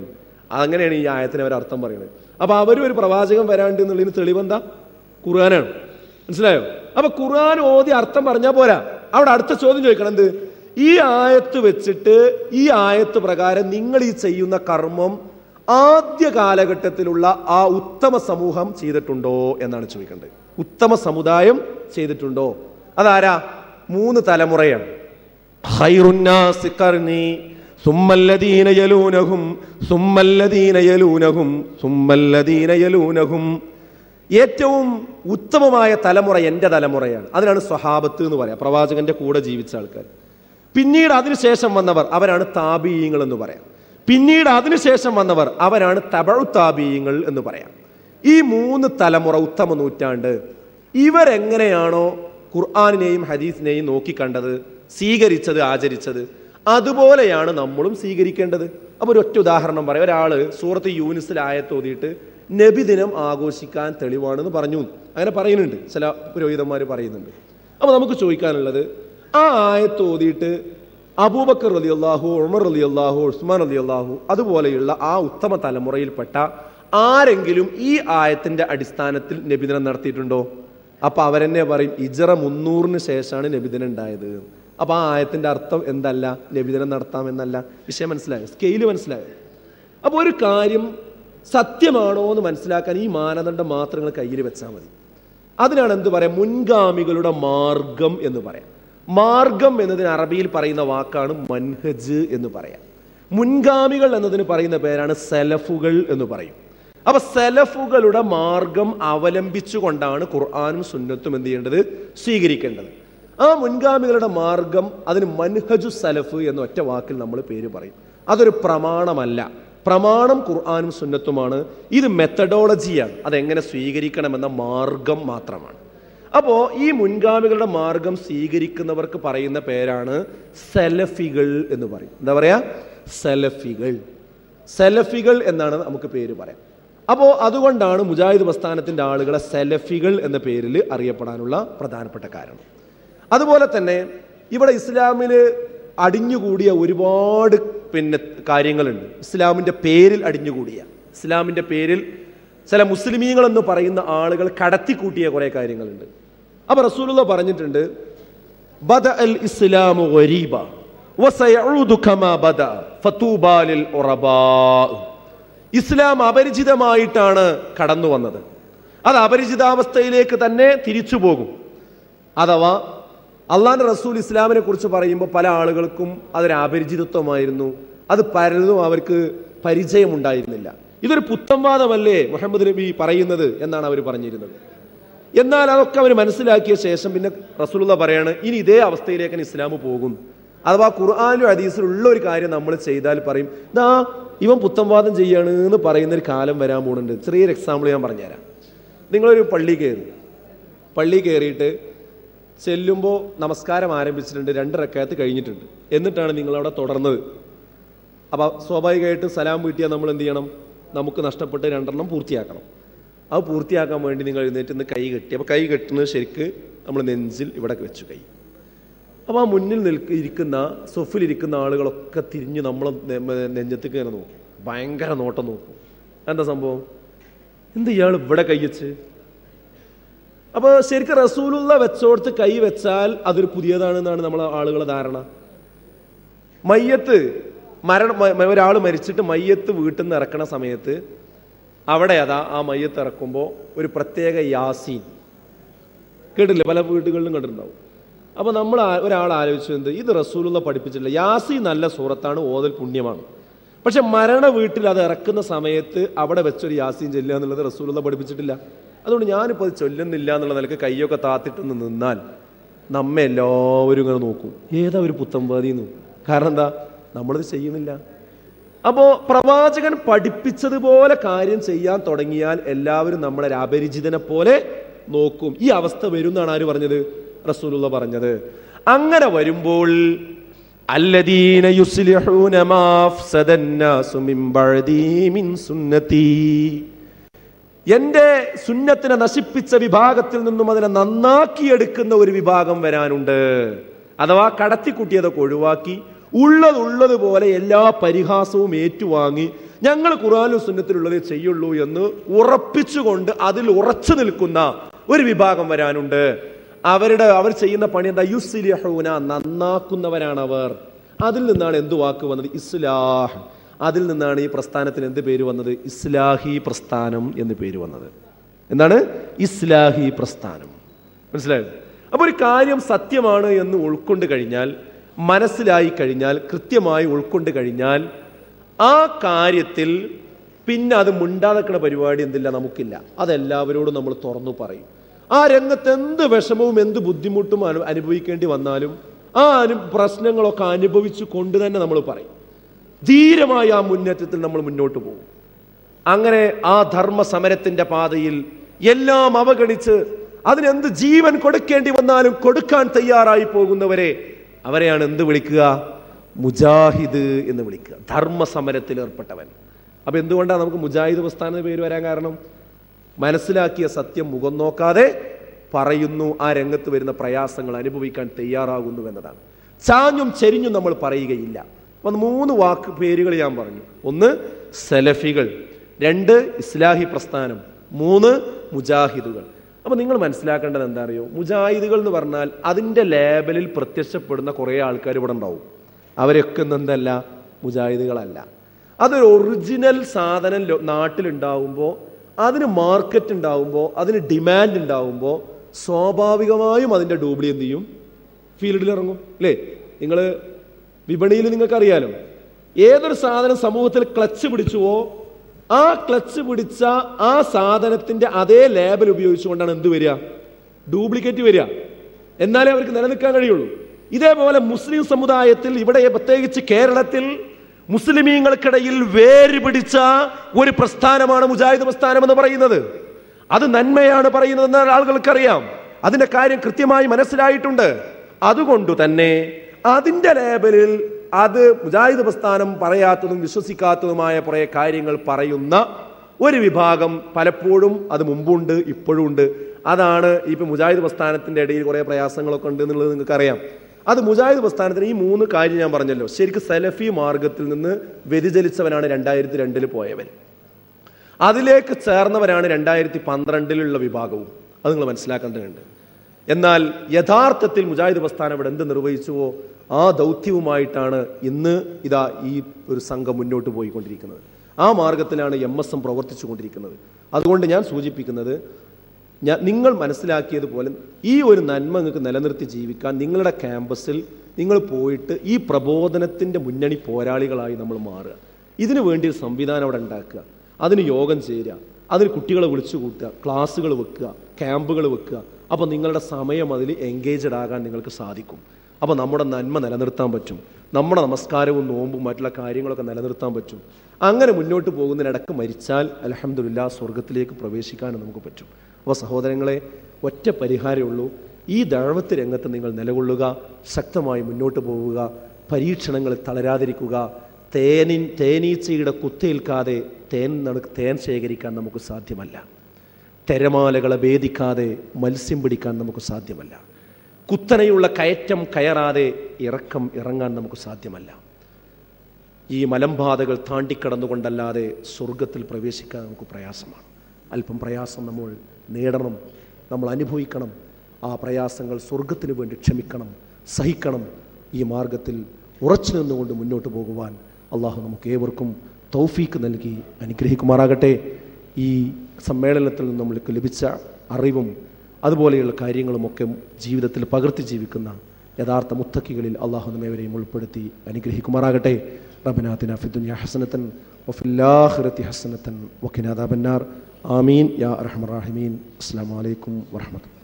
അങ്ങനെയാണ് ഈ ആയത്തിന് അവർ അർത്ഥം പറയുന്നത്. അപ്പൊ അവരും ഒരു പ്രവാചകൻ വരാണ്ട് എന്നുള്ളതിന് തെളിവെന്താ? ഖുർആനാണ്. മനസ്സിലായോ? അപ്പൊ ഖുർആൻ ഓതി അർത്ഥം പറഞ്ഞാൽ പോരാ, അവിടെ അടുത്ത ചോദ്യം ചോദിക്കണം. എന്ത്? ഈ ആയത്ത് വെച്ചിട്ട് ഈ ആയത്ത് പ്രകാരം നിങ്ങൾ ഈ ചെയ്യുന്ന കർമ്മം ആദ്യ കാലഘട്ടത്തിലുള്ള ആ ഉത്തമ സമൂഹം ചെയ്തിട്ടുണ്ടോ എന്നാണ് ചോദിക്കേണ്ടത്. ഉത്തമ സമുദായം ചെയ്തിട്ടുണ്ടോ? അതാരാ? 3 തലമുറയാണ്. ഖൈറുന്നാസി ഖർനി സുമ്മല്ലദീന യലൂനഹും സുമ്മല്ലദീന യലൂനഹും സുമ്മല്ലദീന യലൂനഹും. ഏറ്റവും ഉത്തമമായ തലമുറ എൻ്റെ തലമുറയാണ്. അതിനാണ് സ്വഹാബത്ത് എന്ന് പറയാം, പ്രവാചകന്റെ കൂടെ ജീവിച്ച ആൾക്കാർ. പിന്നീട് അതിനുശേഷം വന്നവർ അവരാണ് താബീയങ്ങൾ എന്ന് പറയാം. പിന്നീട് അതിനുശേഷം വന്നവർ അവരാണ് തബഉ താബീയങ്ങൾ എന്ന് പറയാം. ഈ 3 തലമുറ, ഉത്തമ നൂറ്റാണ്ട്, ഇവരെങ്ങനെയാണോ ഖുർആനിനെയും ഹദീസിനെയും നോക്കിക്കണ്ടത്, സ്വീകരിച്ചത്, ആചരിച്ചത്, അതുപോലെയാണ് നമ്മളും സ്വീകരിക്കേണ്ടത്. അപ്പോൾ ഒരു ഒറ്റ ഉദാഹരണം പറയാം. ഒരാള് സൂറത്ത് യൂനിസിൽ ആയത്ത് ഓതിയിട്ട് നബിദിനം ആഘോഷിക്കാൻ തെളിവാണെന്ന് പറഞ്ഞു. അങ്ങനെ പറയുന്നുണ്ട്, ചില പുരോഹിതന്മാർ പറയുന്നുണ്ട്. അപ്പോൾ നമുക്ക് ചോദിക്കാനുള്ളത്, ആ ആയത്ത് ഓതിയിട്ട് അബൂബക്കർ റളിയല്ലാഹു, ഉമർ റളിയല്ലാഹു, ഉസ്മാൻ റളിയല്ലാഹു അതുപോലെയുള്ള ആ ഉത്തമ തലമുറയിൽപ്പെട്ട ആരെങ്കിലും ഈ ആയത്തിന്റെ അടിസ്ഥാനത്തിൽ നബിദിനം നടത്തിയിട്ടുണ്ടോ? അപ്പൊ അവരെന്നെ പറയും ഹിജ്റ 300 ശേഷമാണ് നബിദിനം ഉണ്ടായത്. അപ്പൊ ആ ആയത്തിന്റെ അർത്ഥം എന്തല്ല? നബിദിനം നടത്താം എന്നല്ല. വിഷയം മനസ്സിലായോ? സ്കെയില് മനസ്സിലായോ? അപ്പൊ ഒരു കാര്യം സത്യമാണോ എന്ന് മനസ്സിലാക്കാൻ ഈ മാനദണ്ഡം മാത്രങ്ങൾ കയ്യിൽ വെച്ചാൽ മതി. അതിനാണ് എന്ത് പറയാം? മുൻഗാമികളുടെ മാർഗം എന്ന് പറയാം. മാർഗം എന്നതിന് അറബിയിൽ പറയുന്ന വാക്കാണ് മൻഹജ് എന്ന് പറയാം. മുൻഗാമികൾ എന്നതിന് പറയുന്ന പേരാണ് സലഫുകൾ എന്ന് പറയും. അപ്പൊ സലഫുകളുടെ മാർഗം അവലംബിച്ചുകൊണ്ടാണ് ഖുർആനും സുന്നത്തും എന്ത് ചെയ്യേണ്ടത്? സ്വീകരിക്കേണ്ടത്. ആ മുൻഗാമികളുടെ മാർഗം, അതിന് മൻഹജു സലഫ് എന്ന ഒറ്റ വാക്കിൽ നമ്മൾ പേര് പറയും. അതൊരു പ്രമാണമല്ല. പ്രമാണം ഖുർആനും സുന്നത്തുമാണ്. ഇത് മെത്തഡോളജിയാണ്, അതെങ്ങനെ സ്വീകരിക്കണമെന്ന മാർഗം മാത്രമാണ്. അപ്പോൾ ഈ മുൻഗാമികളുടെ മാർഗം സ്വീകരിക്കുന്നവർക്ക് പറയുന്ന പേരാണ് സലഫികൾ എന്ന് പറയും. എന്താ പറയാ? സലഫികൾ. സലഫികൾ എന്നാണ് നമുക്ക് പേര് പറയാം. അപ്പോൾ അതുകൊണ്ടാണ് മുജാഹിദ് പ്രസ്ഥാനത്തിൻ്റെ ആളുകളെ സലഫികൾ എന്ന പേരിൽ അറിയപ്പെടാനുള്ള പ്രധാനപ്പെട്ട കാരണം. അതുപോലെ തന്നെ ഇവിടെ ഇസ്ലാമിൽ അടിഞ്ഞുകൂടിയ ഒരുപാട് കാര്യങ്ങളുണ്ട്. ഇസ്ലാമിൻ്റെ പേരിൽ അടിഞ്ഞുകൂടിയ, ഇസ്ലാമിൻ്റെ പേരിൽ ചില മുസ്ലിമീങ്ങളെന്ന് പറയുന്ന ആളുകൾ കടത്തിക്കൂട്ടിയ കുറേ കാര്യങ്ങളുണ്ട്. അപ്പോൾ റസൂലുള്ളാഹി പറഞ്ഞിട്ടുണ്ട്, ബദ അൽ ഇസ്ലാമു ഗരീബ വസയഊദു കമാ ബദ ഫതൂബാ ലിൽ ഉറബാ. ഇസ്ലാം അപരിചിതമായിട്ടാണ് കടന്നു വന്നത്, അത് അപരിചിതാവസ്ഥയിലേക്ക് തന്നെ തിരിച്ചു പോകും. അഥവാ അള്ളാഹുവിൻ്റെ റസൂൽ ഇസ്ലാമിനെ കുറിച്ച് പറയുമ്പോൾ പല ആളുകൾക്കും അതൊരു അപരിചിതത്വമായിരുന്നു, അത് പലതും അവർക്ക് പരിചയമുണ്ടായിരുന്നില്ല. ഇതൊരു പുത്തൻവാദമല്ലേ മുഹമ്മദ് നബി പറയുന്നത് എന്നാണ് അവർ പറഞ്ഞിരുന്നത്. എന്നാൽ അതൊക്കെ അവർ മനസ്സിലാക്കിയ ശേഷം പിന്നെ റസൂലുള്ളാഹി പറയാണ്, ഇനി ഇതേ അവസ്ഥയിലേക്ക് ഇസ്ലാം പോകും. അഥവാ ഖുർആനിലും ഹദീസിലും ഉള്ള ഒരു കാര്യം നമ്മൾ ചെയ്താൽ പറയും, ദാ ഇവൻ പുത്തൻവാദം ചെയ്യാണ് എന്ന് പറയുന്നൊരു കാലം വരാൻ പോകുന്നുണ്ട്. ചെറിയൊരു എക്സാമ്പിൾ ഞാൻ പറഞ്ഞുതരാം. നിങ്ങളൊരു പള്ളി കയറിയിട്ട് ചെല്ലുമ്പോൾ നമസ്കാരം ആരംഭിച്ചിട്ടുണ്ട്, 2 റക്അത്ത് കഴിഞ്ഞിട്ടുണ്ട്, എന്നിട്ടാണ് നിങ്ങളവിടെ തുടർന്നത്. അപ്പോൾ സ്വാഭാവികമായിട്ട് സലാം വീട്ടിയാൽ നമ്മൾ എന്ത് ചെയ്യണം? നമുക്ക് നഷ്ടപ്പെട്ട് 2 പൂർത്തിയാക്കണം. അത് പൂർത്തിയാക്കാൻ വേണ്ടി നിങ്ങൾ എഴുന്നേറ്റ് നിന്ന് കൈ കെട്ടി. അപ്പോൾ കൈ കെട്ടുന്നത് ശരിക്ക് നമ്മൾ നെഞ്ചിൽ ഇവിടെ വെച്ചു കൈ. അപ്പോൾ ആ മുന്നിൽ ഇരിക്കുന്ന സൊഫിലിരിക്കുന്ന ആളുകളൊക്കെ തിരിഞ്ഞ് നമ്മൾ നെഞ്ചത്തേക്ക് ഇങ്ങനെ നോക്കും, ഭയങ്കര നോട്ടം നോക്കും. എന്താ സംഭവം? എന്ത് ഇയാൾ ഇവിടെ കൈ വെച്ച്? അപ്പോൾ ശരിക്കും റസൂലുള്ളാഹി വെച്ചോടത്ത് കൈ വെച്ചാൽ അതൊരു പുതിയതാണെന്നാണ് നമ്മളെ ആളുകളുടെ ധാരണ. ഒരാൾ മരിച്ചിട്ട് മയ്യത്ത് വീട്ടിൽ നിന്ന് ഇറക്കണ സമയത്ത് അവിടെ ആ മയ്യത്ത് ഇറക്കുമ്പോൾ ഒരു പ്രത്യേക യാസീൻ കേട്ടില്ലേ? പല വീടുകളിലും കണ്ടിട്ടുണ്ടാവും. അപ്പോൾ നമ്മൾ ഒരാൾ ആലോചിച്ചത്, ഇത് റസൂലുള്ളാഹി പഠിപ്പിച്ചിട്ടില്ല. യാസീൻ നല്ല സൂറത്താണ്, ഓതൽ പുണ്യമാണ്. പക്ഷെ മരണ വീട്ടിൽ അത് ഇറക്കുന്ന സമയത്ത് അവിടെ വെച്ചൊരു യാസീൻ ചൊല്ലുക എന്നുള്ളത് റസൂലുള്ളാഹി പഠിപ്പിച്ചിട്ടില്ല. അതുകൊണ്ട് ഞാനിപ്പോൾ അത് ചൊല്ലുന്നില്ല എന്നുള്ള നിലക്ക് കയ്യൊക്കെ താത്തിട്ടൊന്ന് നിന്നാൽ നമ്മെ എല്ലാവരും ഇങ്ങനെ നോക്കും, ഏതാ ഒരു പുത്തൻവാദിന്ന്. കാരണം എന്താ? നമ്മളത് ചെയ്യുന്നില്ല. അപ്പോൾ പ്രവാചകൻ പഠിപ്പിച്ചതുപോലെ കാര്യം ചെയ്യാൻ തുടങ്ങിയാൽ എല്ലാവരും നമ്മളെ അപരിചിതനെ പോലെ നോക്കും. ഈ അവസ്ഥ വരും എന്നാണ് ആര് പറഞ്ഞത്? റസൂലുള്ളാഹി പറഞ്ഞത്. അങ്ങനെ വരുമ്പോൾ അല്ലദീന യുസ്ലിഹൂന മാ അഫ്സദന്നാസു മിൻ ബഅദി മിൻ സുന്നതി, എന്റെ സുന്നത്തിനെ നശിപ്പിച്ച വിഭാഗത്തിൽ നിന്നും അതിനെ നന്നാക്കിയെടുക്കുന്ന ഒരു വിഭാഗം വരാനുണ്ട്. അഥവാ കടത്തിക്കുട്ടിയതൊക്കെ ഒഴിവാക്കി ഉള്ളതുപോലെ എല്ലാ പരിഹാസവും ഏറ്റുവാങ്ങി ഞങ്ങൾ ഖുർആനിലും സുന്നത്തിലുള്ളതേ ചെയ്യുള്ളൂ എന്ന് ഉറപ്പിച്ചുകൊണ്ട് അതിൽ ഉറച്ചു നിൽക്കുന്ന ഒരു വിഭാഗം വരാനുണ്ട്. അവർ ചെയ്യുന്ന പണി എന്താ? യുസ്ലിഹൂന, നന്നാക്കുന്നവരാണ് അവർ. അതിൽ നിന്നാണ് എന്ത് വാക്ക് വന്നത്? ഇസ്ലാഹ്. അതിൽ നിന്നാണ് ഈ പ്രസ്ഥാനത്തിന് എന്ത് പേര് വന്നത്? ഇസ്ലാഹി പ്രസ്ഥാനം എന്ന് പേര് വന്നത്. എന്താണ്? ഇസ്ലാഹി പ്രസ്ഥാനം. മനസ്സിലായോ? അപ്പോൾ ഒരു കാര്യം സത്യമാണ് എന്ന് ഉൾക്കൊണ്ട് കഴിഞ്ഞാൽ, മനസ്സിലായി കഴിഞ്ഞാൽ, കൃത്യമായി ഉൾക്കൊണ്ട് കഴിഞ്ഞാൽ ആ കാര്യത്തിൽ പിന്നെ അത് മുണ്ടാതെക്കണ പരിപാടി എന്തില്ല, നമുക്കില്ല. അതെല്ലാവരോടും നമ്മൾ തുറന്നു പറയും. ആ രംഗത്ത് എന്ത് വിഷമവും എന്ത് ബുദ്ധിമുട്ടും അനുഭവിക്കേണ്ടി വന്നാലും ആ പ്രശ്നങ്ങളൊക്കെ അനുഭവിച്ചു കൊണ്ട് തന്നെ നമ്മൾ പറയും. ധീരമായ ആ മുന്നേറ്റത്തിൽ നമ്മൾ മുന്നോട്ട് പോകും. അങ്ങനെ ആ ധർമ്മ സമരത്തിന്റെ പാതയിൽ എല്ലാം അവഗണിച്ച് അതിനെന്ത് ജീവൻ കൊടുക്കേണ്ടി വന്നാലും കൊടുക്കാൻ തയ്യാറായി പോകുന്നവരെ, അവരെയാണ് എന്ത് വിളിക്കുക? മുജാഹിദ് എന്ന് വിളിക്കുക. ധർമ്മ സമരത്തിൽ ഏർപ്പെട്ടവൻ. അപ്പൊ എന്തുകൊണ്ടാണ് നമുക്ക് മുജാഹിദ് പ്രസ്ഥാന പേര് വരാൻ കാരണം? മനസ്സിലാക്കിയ സത്യം മുഖം നോക്കാതെ പറയുന്നു, ആ രംഗത്ത് വരുന്ന പ്രയാസങ്ങൾ അനുഭവിക്കാൻ തയ്യാറാകുന്നു എന്നതാണ്. ചാഞ്ഞും ചെരിഞ്ഞും നമ്മൾ പറയുകയില്ല. അപ്പൊ 3 പേരുകൾ ഞാൻ പറഞ്ഞു. 1 സലഫികൾ, 2 ഇസ്ലാഹി പ്രസ്ഥാനം, 3 മുജാഹിദുകൾ. അപ്പൊ നിങ്ങൾ മനസ്സിലാക്കേണ്ടത് എന്താ അറിയോ? മുജാഹിദുകൾ എന്ന് പറഞ്ഞാൽ അതിൻ്റെ ലേബലിൽ പ്രത്യക്ഷപ്പെടുന്ന കുറേ ആൾക്കാർ ഇവിടെ ഉണ്ടാവും. അവരൊക്കെ എന്തല്ല? മുജാഹിദുകളല്ല. അതൊരു ഒറിജിനൽ സാധനം നാട്ടിലുണ്ടാവുമ്പോൾ, അതിന് മാർക്കറ്റ് ഉണ്ടാവുമ്പോൾ, അതിന് ഡിമാൻഡ് ഉണ്ടാവുമ്പോൾ സ്വാഭാവികമായും അതിൻ്റെ ഡൂപ്ലി എന്ത് ചെയ്യും? ഫീൽഡിൽ ഇറങ്ങും. അല്ലേ? നിങ്ങൾ വിപണിയിൽ നിങ്ങൾക്കറിയാലോ, ഏതൊരു സാധനം സമൂഹത്തിൽ ക്ലച്ച് പിടിച്ചുവോ ആ ക്ലച്ച് പിടിച്ച ആ സാധനത്തിന്റെ അതേ ലേബൽ ഉപയോഗിച്ചുകൊണ്ടാണ് എന്ത് വരിക? ഡ്യൂപ്ലിക്കേറ്റ് വരിക. എന്നാലേ അവർക്ക് നിലനിൽക്കാൻ കഴിയുള്ളൂ. ഇതേപോലെ മുസ്ലിം സമുദായത്തിൽ, ഇവിടെ പ്രത്യേകിച്ച് കേരളത്തിൽ മുസ്ലിമീങ്ങൾക്കിടയിൽ വേര് പിടിച്ച ഒരു പ്രസ്ഥാനമാണ് മുജാഹിദ് പ്രസ്ഥാനം എന്ന് പറയുന്നത്. അത് നന്മയാണ് പറയുന്നതെന്ന് ആളുകൾക്കറിയാം. അതിന്റെ കാര്യം കൃത്യമായി മനസ്സിലായിട്ടുണ്ട്. അതുകൊണ്ട് തന്നെ അതിന്റെ ലേബലിൽ അത് മുജാഹിദ് പ്രസ്ഥാനം പറയാത്തതും വിശ്വസിക്കാത്തതുമായ കുറേ കാര്യങ്ങൾ പറയുന്ന ഒരു വിഭാഗം പലപ്പോഴും അത് മുമ്പുണ്ട്, ഇപ്പോഴും ഉണ്ട്. അതാണ് ഇപ്പം മുജാഹിദ് പ്രസ്ഥാനത്തിൻ്റെ ഇടയിൽ കുറേ പ്രയാസങ്ങളൊക്കെ ഉണ്ട് എന്നുള്ളത് നിങ്ങൾക്കറിയാം. അത് മുജാഹിദ് പ്രസ്ഥാനത്തിന് ഈ 3 കാര്യം ഞാൻ പറഞ്ഞല്ലോ. ശരിക്കും സലഫി മാർഗത്തിൽ നിന്ന് വ്യതിചലിച്ചവനാണ് 2002 പോയവൻ. അതിലേക്ക് ചേർന്നവരാണ് 2012 വിഭാഗവും. അത് നിങ്ങൾ മനസ്സിലാക്കേണ്ടതുണ്ട്. എന്നാൽ യഥാർത്ഥത്തിൽ മുജാഹിദ് പ്രസ്ഥാനം ഇവിടെ എന്ത് നിർവഹിച്ചുവോ ആ ദൗത്യവുമായിട്ടാണ് ഇന്ന് ഇതാ ഈ ഒരു സംഘം മുന്നോട്ട് പോയിക്കൊണ്ടിരിക്കുന്നത്. ആ മാർഗത്തിലാണ് MSM പ്രവർത്തിച്ചു കൊണ്ടിരിക്കുന്നത്. അതുകൊണ്ട് ഞാൻ സൂചിപ്പിക്കുന്നത്, നിങ്ങൾ മനസ്സിലാക്കിയതുപോലെ ഈ ഒരു നന്മ നിങ്ങൾക്ക് നിലനിർത്തി ജീവിക്കാൻ നിങ്ങളുടെ ക്യാമ്പസിൽ നിങ്ങൾ പോയിട്ട് ഈ പ്രബോധനത്തിൻ്റെ മുന്നണി പോരാളികളായി നമ്മൾ മാറുക. ഇതിനു വേണ്ടി ഒരു സംവിധാനം അവിടെ ഉണ്ടാക്കുക, അതിന് യോഗം ചേരുക, അതിന് കുട്ടികളെ വിളിച്ചു കൂട്ടുക, ക്ലാസ്സുകൾ വെക്കുക, ക്യാമ്പുകൾ വെക്കുക. അപ്പോൾ നിങ്ങളുടെ സമയം അതിൽ എൻഗേജഡ് ആകാൻ നിങ്ങൾക്ക് സാധിക്കും. അപ്പോൾ നമ്മുടെ നന്മ നിലനിർത്താൻ പറ്റും, നമ്മുടെ നമസ്കാരവും നോമ്പും മറ്റുള്ള കാര്യങ്ങളൊക്കെ നിലനിർത്താൻ പറ്റും. അങ്ങനെ മുന്നോട്ട് പോകുന്നതിനിടക്ക് മരിച്ചാൽ അൽഹംദുലില്ലാ സ്വർഗത്തിലേക്ക് പ്രവേശിക്കാനും നമുക്ക് പറ്റും. അപ്പോൾ സഹോദരങ്ങളെ, ഒറ്റ പരിഹാരമേ ഉള്ളൂ. ഈ ദഅവത്ത് രംഗത്ത് നിങ്ങൾ നിലകൊള്ളുക, ശക്തമായി മുന്നോട്ട് പോവുക, പരീക്ഷണങ്ങളിൽ തളരാതിരിക്കുക. തേനീച്ചയുടെ കുത്തേൽക്കാതെ തേൻ ശേഖരിക്കാൻ നമുക്ക് സാധ്യമല്ല. തിരമാലകളെ ഭേദിക്കാതെ മത്സ്യം പിടിക്കാൻ നമുക്ക് സാധ്യമല്ല. കുത്തനെയുള്ള കയറ്റം കയറാതെ ഇറങ്ങാൻ നമുക്ക് സാധ്യമല്ല. ഈ മലമ്പാതകൾ താണ്ടിക്കടന്നുകൊണ്ടല്ലാതെ സ്വർഗത്തിൽ പ്രവേശിക്കാൻ നമുക്ക് പ്രയാസമാണ്. അല്പം പ്രയാസം നമ്മൾ നേടണം, നമ്മൾ അനുഭവിക്കണം. ആ പ്രയാസങ്ങൾ സ്വർഗത്തിന് വേണ്ടി ക്ഷമിക്കണം, സഹിക്കണം. ഈ മാർഗത്തിൽ ഉറച്ചു നിന്നുകൊണ്ട് മുന്നോട്ട് പോകുവാൻ അള്ളാഹു നമുക്ക് ഏവർക്കും തൗഫീക്ക് നൽകി അനുഗ്രഹിക്കുമാറാകട്ടെ. ഈ സമ്മേളനത്തിൽ നിന്ന് നമ്മൾക്ക് ലഭിച്ച അറിവും അതുപോലെയുള്ള കാര്യങ്ങളുമൊക്കെ ജീവിതത്തിൽ പകർത്തി ജീവിക്കുന്ന യഥാർത്ഥ മുത്തക്കികളിൽ അള്ളാഹു നമ്മേവരെയും ഉൾപ്പെടുത്തി അനുഗ്രഹിക്കുമാറാകട്ടെ. റബ്ബനാ ആതിനാ ഫിദ്ദുനിയാ ഹസനതൻ വഫിൽ ആഖിറതി ഹസനതൻ വഖിനാ അദാബന്നാർ. ആമീൻ യാ അർഹമർ റഹീമീൻ. അസ്സലാമു അലൈക്കും വറഹ്മത്തുള്ളാഹി.